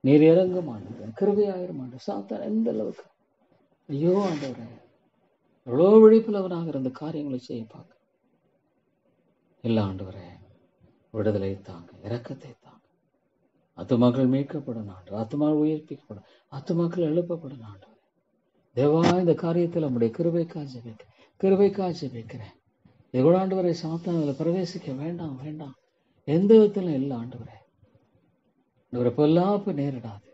நீர் இறங்கும் ஆண்டவரே, கிருபையாயிரும் ஆண்டவர். சாத்தான் எந்த அளவுக்கு ஐயோ ஆண்டவரே எவ்வளோ விழிப்புலவனாக இருந்த காரியங்களை செய்ய பார்க்க இல்ல ஆண்டவரே. விடுதலை தாங்க, இரக்கத்தை தாங்க. ஆத்துமாக்கள் மீட்கப்படும் ஆண்டவர், ஆத்துமாக்கள் உயிர்ப்பிக்கப்படும், ஆத்துமாக்கள் எழுப்பப்படும் ஆண்டவரே. தேவா இந்த காரியத்தில் நம்முடைய கிருபைக்காக ஜெபிக்கிறேன். எவ்வளோ ஆண்டவரை சாத்தான்ல பிரவேசிக்க வேண்டாம் எந்த விதத்திலும் இல்லை ஆண்டவரே. பொல்லாப்பு நேரிடாது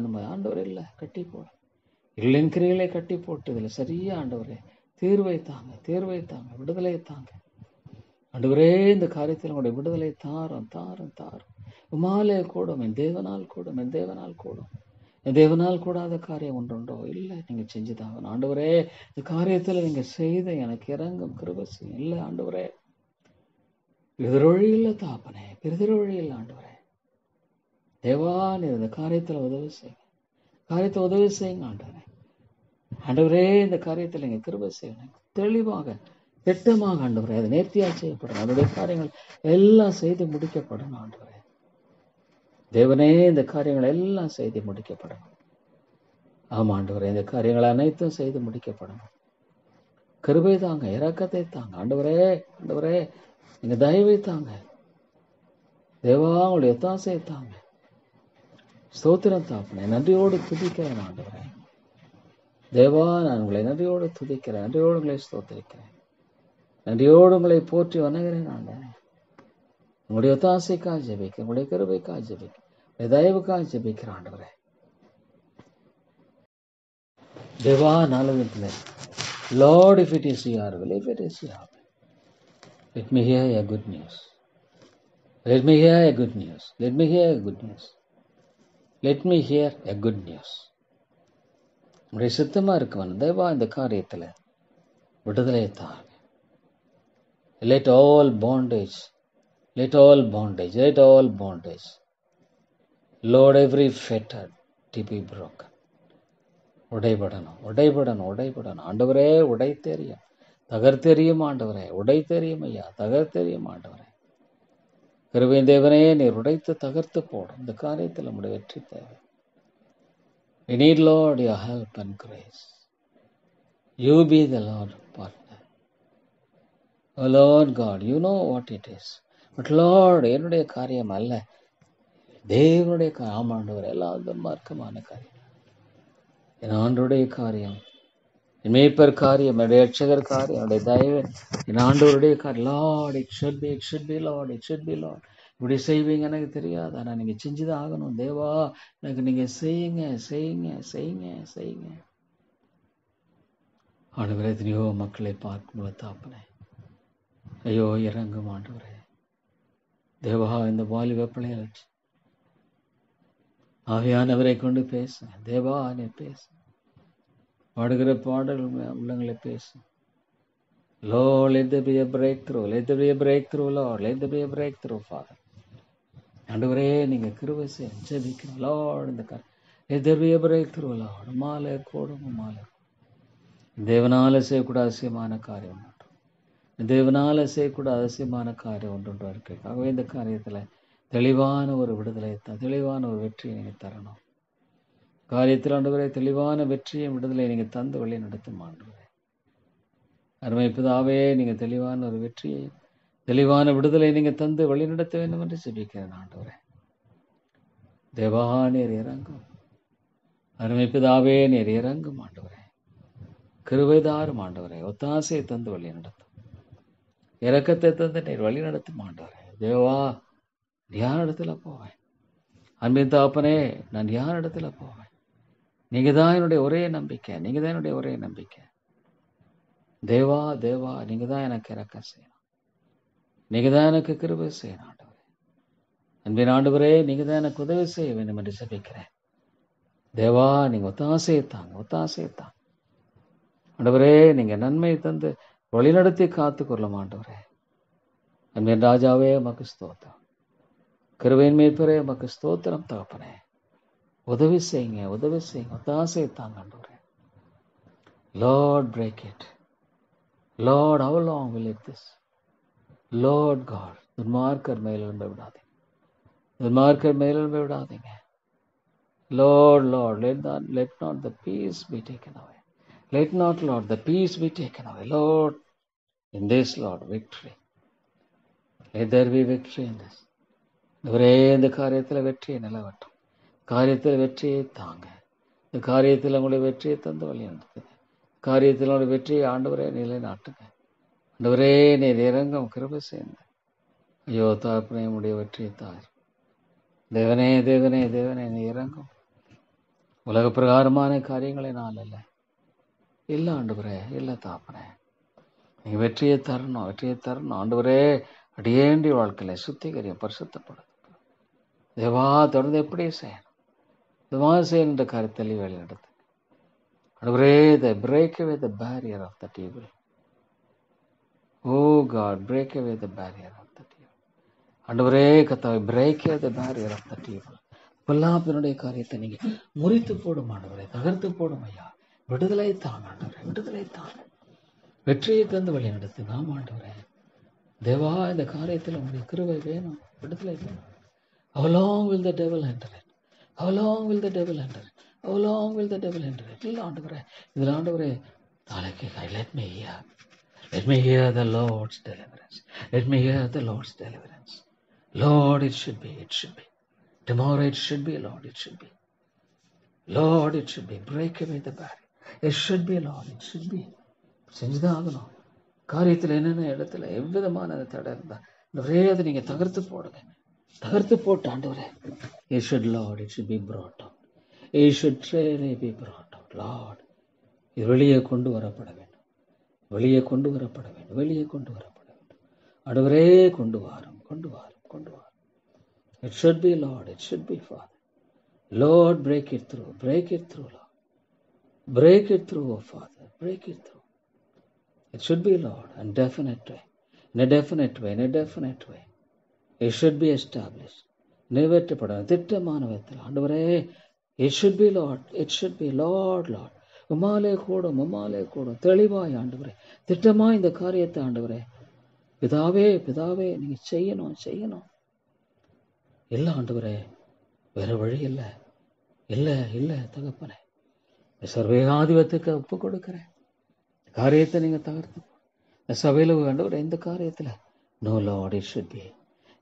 நம்ம ஆண்டவர் இல்லை கட்டி போட இல்லைன் கிரிகளை கட்டி போட்டு இதில் சரியா ஆண்டவரே தீர்வை தாங்க, விடுதலை தாங்க ஆண்டவரே. இந்த காரியத்தில் உங்களுடைய விடுதலை தாரும். உமாலே கூடும், என் தேவனால் கூடும். என் தேவனால் கூடாத காரியம் ஒன்றுண்டோ? இல்லை, நீங்க செஞ்சுதான் ஆண்டவரே. இந்த காரியத்தில் நீங்க செய்த எனக்கு இறங்கும் கிருபை செய்யும். இல்லை ஆண்டவரே, பிறதொழி இல்லை தாப்பனே, பிறதொழி இல்லை ஆண்டவரே. தேவா நீர் இந்த காரியத்தில் உதவி செய்யுங்க ஆண்டவரே. இந்த காரியத்தில் நீங்க கிருபை செய்யணும். தெளிவாக திட்டமாக ஆண்டவரே, அது நேர்த்தியாக செய்யப்படும். அதனுடைய காரியங்கள் எல்லாம் செய்து முடிக்கப்படும் ஆண்டவரே. தேவனே, இந்த காரியங்கள் எல்லாம் செய்து முடிக்கப்படும். ஆமாண்டவரே, இந்த காரியங்கள் அனைத்தும் செய்து முடிக்கப்படணும். கிருபை தாங்க, இரக்கத்தை தாங்க ஆண்டவரே. ஆண்டவரே, நீங்க தயவை தாங்க தேவா, உங்களுடைய ஒத்தாசையை தாங்க. ஸ்தோத்திரம் தாப்பனே, நன்றியோடு துதிக்கிறேன் ஆண்டவரே. தேவா, நான் உங்களை நன்றியோடு துதிக்கிறேன், நன்றியோடு உங்களை ஸ்தோத்திரிக்கிறேன், நன்றியோடு உங்களை போற்றி வணங்குகிறேன் ஆண்டவரே. உங்களுடைய ஒத்தாசைக்காக ஜெபிக்க, உங்களுடைய கிருபைக்காக ஜெபிக்க, உங்களுடைய தயவுக்காக ஜெபிக்கிற ஆண்டவரே. தேவா, நாளகத்தில் Lord, if it is your will, if it is your will, let me hear a good news. Let me hear a good news. Let me hear a good news. Let me hear a good news. உடைய சித்தமா இருக்கவன் தேவா, இந்த காரியத்தில் விடுதலை தாங்க. Let all bondage, let all bondage, let all bondage, Lord, every fetter to be broken. உடைபடணும், உடைபடணும், உடைபடணும் ஆண்டவரே. உடை தெரியும், தகர்த்தெரியும் ஆண்டவரே. உடை தெரியும் ஐயா, தகர்த்தெரியும் ஆண்டவரே. கிருபையின் தேவனே, நீர் உடைத்து தகர்த்து போடும். இந்த காரியத்தில் நம்முடைய வெற்றி தேவை. We need, Lord, your help and grace. You be the Lord partner. Oh Lord God, you know what it is. But Lord, என்னுடைய காரியம் அல்ல, தேவனுடைய ஆமாண்டவர். எல்லாரும் மார்க்கமான காரியம், என் ஆண்டவருடைய காரியம், என் மேய்ப்பர் காரியம், என்னுடைய ரட்சகர் காரியம், என்னுடைய தயவன், என் ஆண்டவருடைய காரியம். Lord, it should be, it should be Lord, it should be Lord. இப்படி செய்வீங்க எனக்கு தெரியாது, ஆனால் நீங்கள் செஞ்சுதான் ஆகணும். தேவா, எனக்கு நீங்கள் செய்யுங்க, செய்யுங்க, செய்யுங்க, செய்யுங்க. ஆண்டவரே, எத்தனையோ மக்களை பார்க்கும்போது தாப்பனே, ஐயோ இறங்கும் ஆண்டவரே. தேவா, இந்த வாலிப பிள்ளைகளை ஆவியானவரை கொண்டு பேசுங்க. தேவா, நீ பேசு. பாடுகிற பாடல்கள் உள்ளங்களை பேசு. Lord, let there be a breakthrough. Let there be a breakthrough, Lord. Let there be a breakthrough, Father. ஆண்டவரே, நீங்க கிருபை செய்ய ஜெபிக்கணும். Lord, இந்த let there be a breakthrough, Lord. மாலை கோடும் மாலை. தேவனால செய்யக்கூட அதிசயமான காரியம் உண்டு. தேவனால செய்யக்கூட அதிசயமான காரியம் ஒன்று இருக்கு. ஆகவே இந்த காரியத்துல தெளிவான ஒரு விடுதலை, தெளிவான ஒரு வெற்றியை நீங்க தரணும். காரியத்தில் ஆண்டவரே, தெளிவான வெற்றியை விடுதலை நீங்க தந்து வழி நடத்தும் ஆண்டவரே. அருமை பிதாவே, நீங்க தெளிவான ஒரு வெற்றியை, தெளிவான விடுதலை நீங்க தந்து வழி நடத்த வேண்டும் என்று ஜெபிக்கிறேன் ஆண்டவரே. தேவா, நீர் இறங்கும். அருமை பிதாவே, நீர் இறங்கும் ஆண்டவரே. கிருபைதாரும் ஆண்டவரே. ஒத்தாசையை தந்து வழி நடத்தும், இரக்கத்தை தந்து நீர் வழி நடத்தும் ஆண்டவரே. தேவா, யார் இடத்துல போவேன்? அன்பின் தாப்பனே, நான் யார் இடத்துல போவேன்? நீங்க தான் என்னுடைய ஒரே நம்பிக்கை, நீங்க தான் என்னுடைய ஒரே நம்பிக்கை. தேவா, தேவா, நீங்க தான் எனக்கு இரக்கம் செய்யணும், நீங்க தான் எனக்கு கிருபை செய்யணும் ஆண்டவரே. அன்பின் ஆண்டவரே, நீங்க தான் எனக்கு உதவி செய்ய வேண்டும் என்று ஜெபிக்கிறேன். தேவா, நீங்க ஒத்தாசையை தாங்க, ஒத்தாசையை தாங்க ஆண்டவரே. நீங்க நன்மையை தந்து வழிநடத்தி காத்து கொள்ளும் ஆண்டவரே. அன்பின் ராஜாவே, உமக்கு ஸ்தோத்திரம். கிருபையின் மேற்பரே, உமக்கு ஸ்தோத்திரம் தகப்பனே. உதவி செய்யுங்க, உதவி செய்யுங்க, ஒத்தாசையை தாங்க ஆண்டவரே. Lord, break it. Lord, how long will it this? Lord God, துன்மார்க்கர் மேலெழும்ப விடாதீங்க, துன்மார்க்கர் மேலெழும்ப விடாதீங்க. Lord, Lord, let not the peace be taken away. Let not, Lord, the peace be taken away. Lord, in this, Lord, victory. Let there be victory in this. ஒரே இந்த காரியத்தில் வெற்றியை நிலவட்டும், காரியத்தில் வெற்றியை தாங்க. இந்த காரியத்தில் உங்களுடைய வெற்றியை தந்து வழி நடத்துங்க. காரியத்தில் உங்களுடைய வெற்றியை ஆண்டவரே நிலைநாட்டுங்க. ஆண்டவரே, நீர் இறங்கும், கிருபை செய்யுங்க. ஐயோ தாப்பனே, உடைய வெற்றியை தார். தேவனே, தேவனே, தேவனே, நீ இறங்கும். உலக பிரகாரமான காரியங்களை நான் அல்ல, இல்லை ஆண்டவரே, இல்லை தாப்பனே. நீங்க வெற்றியை தரணும், வெற்றியை தரணும் ஆண்டவரே. அடியேண்டி வாழ்க்கையில சுத்திகரியம், பரிசுத்தப்படும். தேவா, தொடர்ந்து எப்படி செய்யணும், இதுவா செய்யணுன்ற காரியத்தில் வேலை நடத்து ஆண்டவரே. The break away the barrier of that evil. Oh God, break away the barrier of that evil. ஆண்டவரே கர்த்தாவே, break away the barrier of that evil. பொல்லாப்பினுடைய காரியத்தை நீங்க முறித்து போடும் ஆண்டவரே, தகர்த்து போடும் ஐயா. விடுதலை தாங்க ஆண்டவரே, விடுதலை தாங்க. வெற்றியை தந்து வழி நடத்து நாம் ஆண்டவரே. தேவா, இந்த காரியத்தில் உங்களுடைய கிருபை வேணும், விடுதலை வேணும். How long will the devil enter it? How long will the devil enter it? How long will the devil enter it? இல்லை ஆண்டவரே, இதில் ஆண்டவரே நாளைக்கு let me hear. Let me hear the Lord's deliverance. Let me hear the Lord's deliverance. Lord, it should be, it should be. Tomorrow it should be, Lord, it should be. Lord, it should be. Break away the barrier. It should be, Lord, it should be. செஞ்சுதான் ஆகணும். காரியத்தில் என்னென்ன இடத்துல எவ்விதமான தடை இருந்தா ஒரே அதை நீங்க தகர்த்து போடுங்க. தகர்த்து போட்டு ஆண்டவரே, it should, Lord, it should be brought out. It should really be brought out. Lord, இது வெளியே கொண்டு வரப்பட வேண்டும். வெளியே கொண்டு வரப்பட வேண்டும். வெளியே கொண்டு வரப்பட வேண்டும். ஆண்டவரே, கொண்டு வாரும், கொண்டு வாரும், கொண்டு வாரும். It should be, Lord, it should be, Father. Lord, break it through, Lord. Break it through, oh Father, break it through. It should be, Lord, in a definite way, in a definite way, in a definite way. It should be established. நிறைவேற்றப்படும் திட்டமான விதத்தில் ஆண்டவரே, it should be, Lord, it should be, Lord, Lord. உமாலே கூடும், உமாலே கூடும். தெளிவாய் ஆண்டவரே, திட்டமாய் இந்த காரியத்தை ஆண்டவரே, பிதாவே, பிதாவே, நீங்க செய்யணும், செய்யணும். இல்லை ஆண்டவரே, வேற வழி இல்லை, இல்லை, இல்லை தகப்பனே, சர்வேகாதிபத்துக்கு ஒப்பு கொடுக்கிறேன். காரியத்தை நீங்க தகர்த்து இந்த சபையில ஆண்டவரே, இந்த காரியத்துல no, Lord, it should be.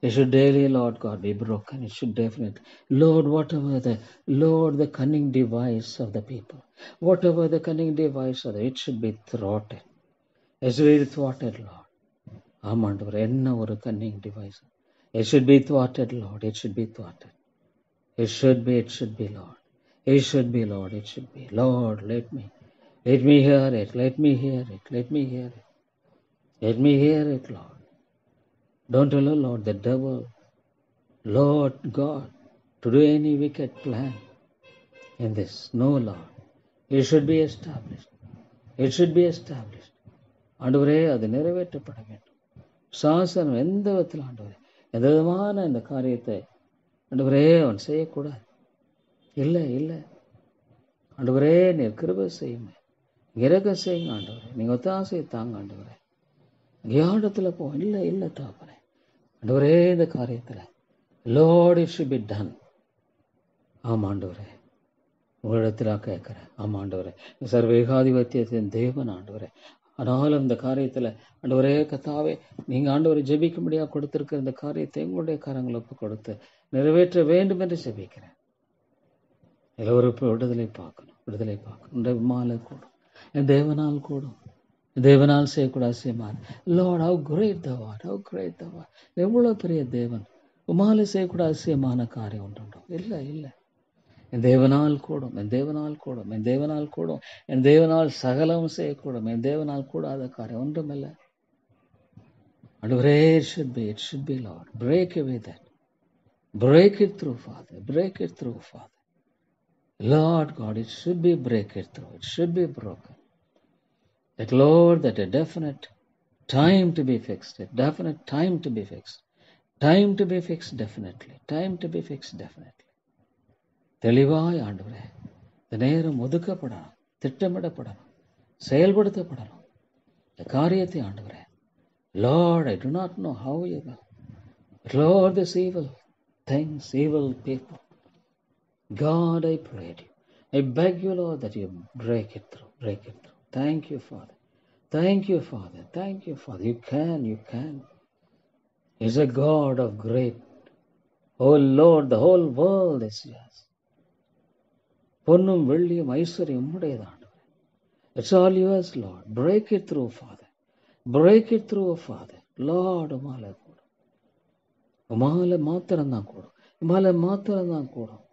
It should daily, Lord God, be broken. It should definitely, Lord, whatever the cunning device of the people, whatever the cunning device of it should be thwarted. It should be thwarted, Lord. ஆமாண்டவர், என்ன ஒரு cunning device. It should be thwarted, Lord. It should be thwarted. It should be, Lord. It should be, Lord. It should be. Lord, let me hear it. Let me hear it. Let me hear it. Let me hear it, Lord. Don't allow, Lord, the devil, Lord God, to do any wicked plan in this. No, Lord. It should be established. It should be established. ஆண்டவரே, அது நிறைவேற்றப்பட வேண்டும். சாசனம் எந்த விதத்தில் ஆண்டவரே, எந்த விதமான இந்த காரியத்தை ஆண்டவரே அவன் செய்யக்கூடாது. இல்லை, இல்லை ஆண்டவரே, நீர் கிருபை செய்யுங்க, இறக்க செய்யுங்க ஆண்டவரே, நீங்க ஒத்தாசையை தாங்க ஆண்டவரே. இடத்துல போ, இல்லை, இல்லை தாப்பனே ஆண்டவரே, இந்த காரியத்துல Lord, it should be done. ஆமாண்டவரே, உங்களிடத்துல கேட்கிறேன். ஆமாண்டவரே, சர்வேகாதிபத்தியத்தின் தேவன் ஆண்டவரே, ஆனாலும் இந்த காரியத்துல ஆண்டவரே கர்த்தாவே, நீங்க ஆண்டவரை ஜெபிக்கும்படியா கொடுத்திருக்கிற இந்த காரியத்தை எங்களுடைய கரங்களை ஒப்பு கொடுத்து நிறைவேற்ற வேண்டும் என்று ஜெபிக்கிறேன். எல்லோரும் விடுதலை பார்க்கணும், விடுதலை பார்க்கணும். இந்த மாலை கூடும், என் தேவனால் கூடும், தேவனால் செய்யக்கூட அவசியமான Lord, how great thou art, how great thou art. எவ்வளவு பெரிய தேவன், உமாலை செய்யக்கூட அவசியமான காரியம் ஒன்றுண்டோ? இல்லை, இல்லை. என் தேவனால் கூடும், என் தேவனால் கூடும், என் தேவனால் கூடும், என் தேவனால் சகலம் செய்யக்கூடும், என் தேவனால் கூடாத காரியம் ஒன்றுமில்லை. ஆண்டவரே, it should be, Lord. Break away that. Break it through, Father. Break it through, Father. Lord God, it should be break it through. It should be broken. That, Lord, that a definite time to be fixed, a definite time to be fixed, time to be fixed definitely, time to be fixed definitely. தெளிவாய் ஆண்டவரே, இந்த நேரம் ஒதுக்கப்படணும், திட்டமிடப்படணும், செயல்படுத்தப்படணும். இந்த காரியத்தை ஆண்டவரே, Lord, I do not know how you will, but Lord, this evil things, evil people, God, I pray to you, I beg you, Lord, that you break it through, break it through. Thank you, Father. Thank you, Father. Thank you, Father. You can. He's a God of great. Oh Lord, the whole world is yours. பொன்னும் வெள்ளியும் ஐஸ்வர்யம் உம்முடையதாண்டவர். It's all yours, Lord. Break it through, Father. Break it through, Father. Lord, உமால கூடும், உமால மாத்திரம்தான் கூடும், உமால மாத்திரம்தான் கூடும்.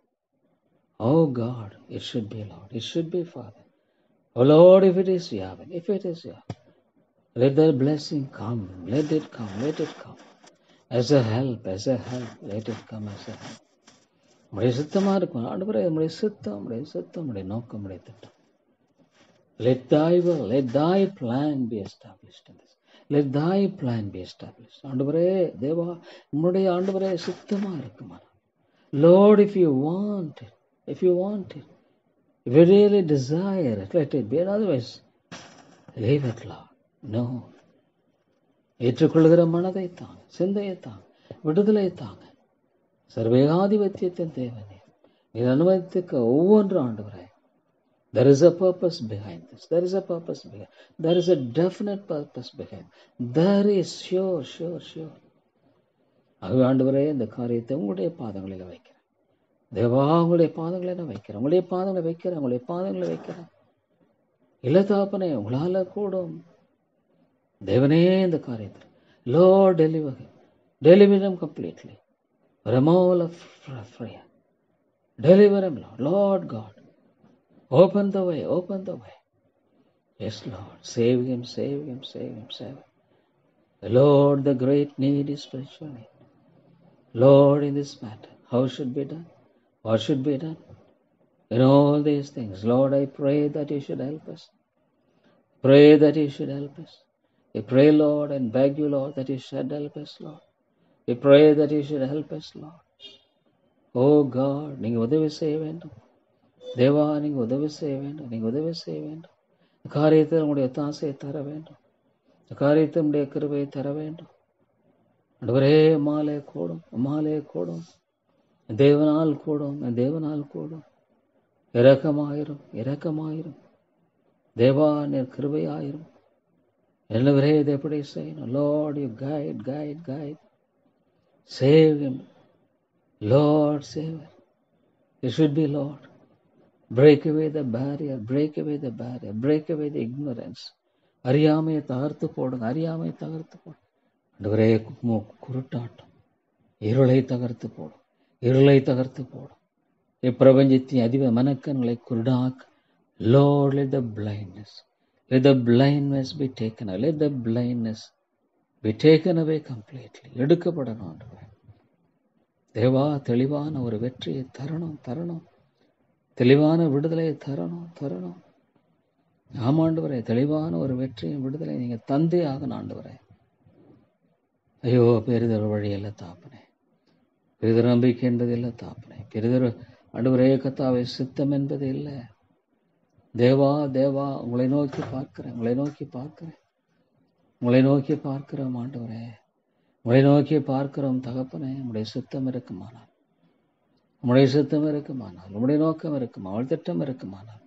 Oh God, it should be, Lord. It should be, Father. Oh Lord, if it is Yahweh, if it is Yahweh, let the blessing come, let it come, let it come. As a help, let it come as a help. உடைய சித்தமா இருக்கும் ஆண்டவரே, உடைய சித்தம், உடைய நோக்கம், உடைய திட்டம். Let thy will, let thy plan be established in this. Let thy plan be established. ஆண்டவரே, தேவா, உம்முடைய ஆண்டவரே சித்தமா இருக்குமா? Lord, if you want it, if you really desire it, let it be. Otherwise, leave it, Lord. No. ஏற்றுக்கொள்கிற மனதை தாங்க, சிந்தையை தாங்க, விடுதலை தாங்க. சர்வேகாதிபத்தியத்தின் தேவனே, நீ அனுமதித்துக்க ஒவ்வொன்றும் ஆண்டவரே, there is a purpose behind this. There is a purpose behind. There is a definite purpose behind. There is sure. ஆகவே ஆண்டவரே, இந்த காரியத்தை உங்களுடைய பாதங்களில் வைக்கிறேன். தேவா, உங்களுடைய பாதங்களை நான் வைக்கிறேன். உங்களுடைய பாதங்களை வைக்கிறேன். இல்ல தகப்பனே, உங்களால கூடும். தேவனே, இந்த காரியத்தில் Lord, deliver him completely. Remove of fear. Deliver him, Lord God. Open the way. Yes, Lord. Save him. Lord, the great need is spiritual need. Lord, in this matter, how should be done? What should be done? In all these things, Lord, I pray that you should help us. We pray, Lord, and beg you, Lord, that you should help us, Lord. We pray that you should help us, Lord. Oh God, நீங்க உதவி செய்ய வேண்டும். தேவா, நீங்க உதவி செய்ய வேண்டும். காரியத்தில் உங்களுடைய தாசையை தர வேண்டும். காரியத்தில் உங்களுடைய கிருபையை தர வேண்டும். ஆண்டவரே, மாலே கூடும். தேவனால் கூடும். இரக்கமாயிரும். தேவா, நீர் கிருபையாயிரும். ஆண்டவரே, இதை எப்படி செய்யணும்? Lord, you guide. Save him. Lord, save him. It should be, Lord. Break away the barrier. Break away the ignorance. அறியாமையை தகர்த்து போடுங்க. ஆண்டவரே, குருட்டாட்டம் இருளை தகர்த்து போடும். இப்பிரபஞ்சத்தின் அதிப மனக்கண்களை குருடாக்க. Lord, let the blindness be taken away. Let the blindness be taken away completely. எடுக்கப்படணும் ஆண்டவரே. தேவா, தெளிவான ஒரு வெற்றியை தரணும். தெளிவான விடுதலையை தரணும். ஆமாண்டவரே, தெளிவான ஒரு வெற்றியும் விடுதலை நீங்க தந்தே ஆகணும் ஆண்டவரே. ஐயோ, பெரிதொரு வழி அல்ல தாப்பனே, பெரிதொரு நம்பிக்கை என்பது இல்லை தாப்பனே, பெரிதொரு ஆண்டவரே கர்த்தாவே சித்தம் என்பது இல்லை. தேவா, உங்களை நோக்கி பார்க்கிறேன் ஆண்டவரே, உங்களை நோக்கி பார்க்கிறோம் தகப்பனே. உங்களுடைய சித்தம் இருக்குமானால், உங்களுடைய நோக்கம் இருக்குமா, அவள் திட்டம் இருக்குமானால்,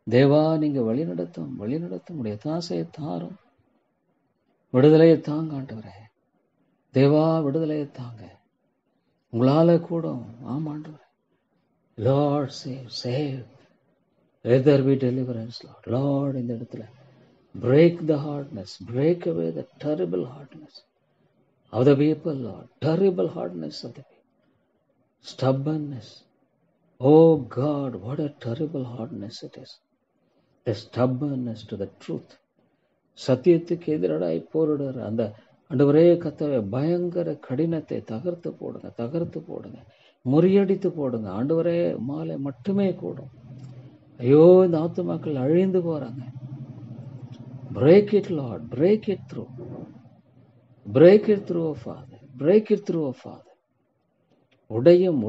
தேவா, நீங்க வழி நடத்தும் உடைய தாசையை தாரும். விடுதலையை தாங்க ஆண்டவரே. தேவா, விடுதலையை தாங்க. உங்களால கூடும். ஆமாண்டவரே. Lord, save. Let there be deliverance, Lord, இந்த இடத்துல break the hardness, break away the terrible hardness of the people, Lord. Terrible hardness of the people. Stubbornness. Oh God, what a terrible hardness it is. The stubbornness to the truth. சத்தியத்துக்கு எதிராய் போரிடுற அந்த ஆண்டவரே கர்த்தாவே பயங்கர கடினத்தை தகர்த்து போடுங்க, முறியடித்து போடுங்க ஆண்டவரே. மாலை மட்டுமே கூடும். ஐயோ, இந்த ஆத்துமாக்கள் அழிந்து போறாங்க. Break it, Lord. Break it through, oh Father. Break it through, oh Father. உடையும்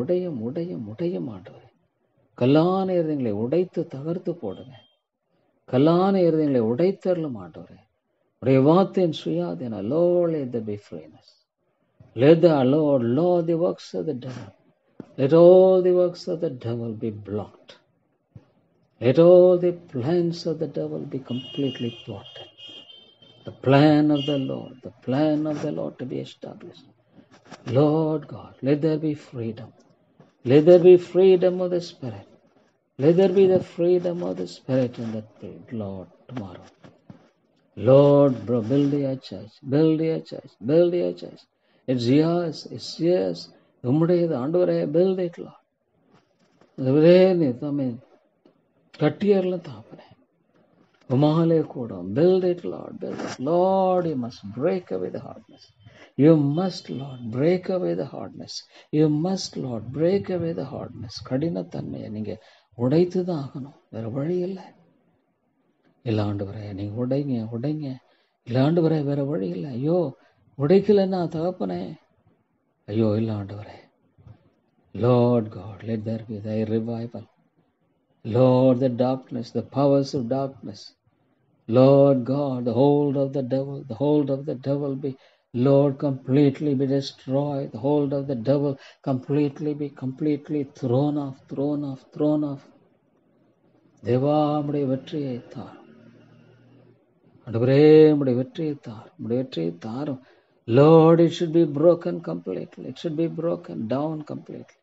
ஆண்டவரே. கல்லான இருதயங்களை உடைத்து தகர்த்து போடுங்க. கல்லான இருதயங்களை உடைத்தரலும் ஆண்டவரே. உடைய வார்த்தையின் சுயாதீன. Lord, let there be freeness. Let the Lord, the works of the devil. Let all the works of the devil be blocked. Let all the plans of the devil be completely thwarted. The plan of the Lord to be established. Lord God, let there be freedom. Let there be freedom of the Spirit. Let there be the freedom of the Spirit in that place, Lord, tomorrow. Lord, build your church. It's yours. உம்முடையது ஆண்டவரே. Build it, Lord. கட்டியர்ல தாப்பனே. உமாலே கூடும். Build it, Lord. Lord, you must break away the hardness. You must, Lord, break away the hardness. கடினத்தன்மையை நீங்க உடைத்துதான் ஆகணும். வேற வழி இல்லை. இல்ல ஆண்டவரே, நீங்க உடைங்க. இல்ல ஆண்டவரே, வேற வழி இல்லை. ஐயோ, உடைக்கலன்னா தகப்பனே. ஐயோ, இல்ல ஆண்டவரே. Lord God, let there be thy revival. Lord, the darkness, the powers of darkness. Lord God, the hold of the devil be, Lord, completely be destroyed. The hold of the devil completely thrown off, thrown off, thrown off. தேவா உம்முடைய வெற்றியை தாரும். ஆண்டவரே உம்முடைய வெற்றியை தாரும். உம்முடைய வெற்றியை தாரும். Lord, it should be broken completely. It should be broken down completely.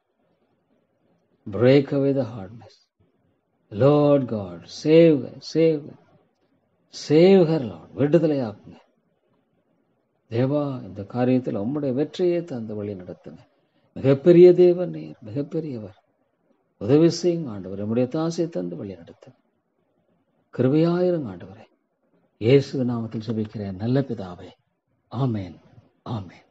Break away the hardness. Lord God, save her, save her. Save her, Lord. விடுதலையாக்குங்க. தேவா இந்த காரியத்தில் உம்முடைய வெற்றியை தந்து வழி நடத்துங்க. மிகப்பெரிய தேவன் நீர், மிகப்பெரியவர். உதவி செய்யுங்க ஆண்டவரே. உம்முடைய தாசை தந்து வழி நடத்துங்க. கிருபையாயிருங்க ஆண்டவரே. இயேசு நாமத்தில் ஜெபிக்கிறேன் நல்ல பிதாவே. ஆமென், ஆமென்.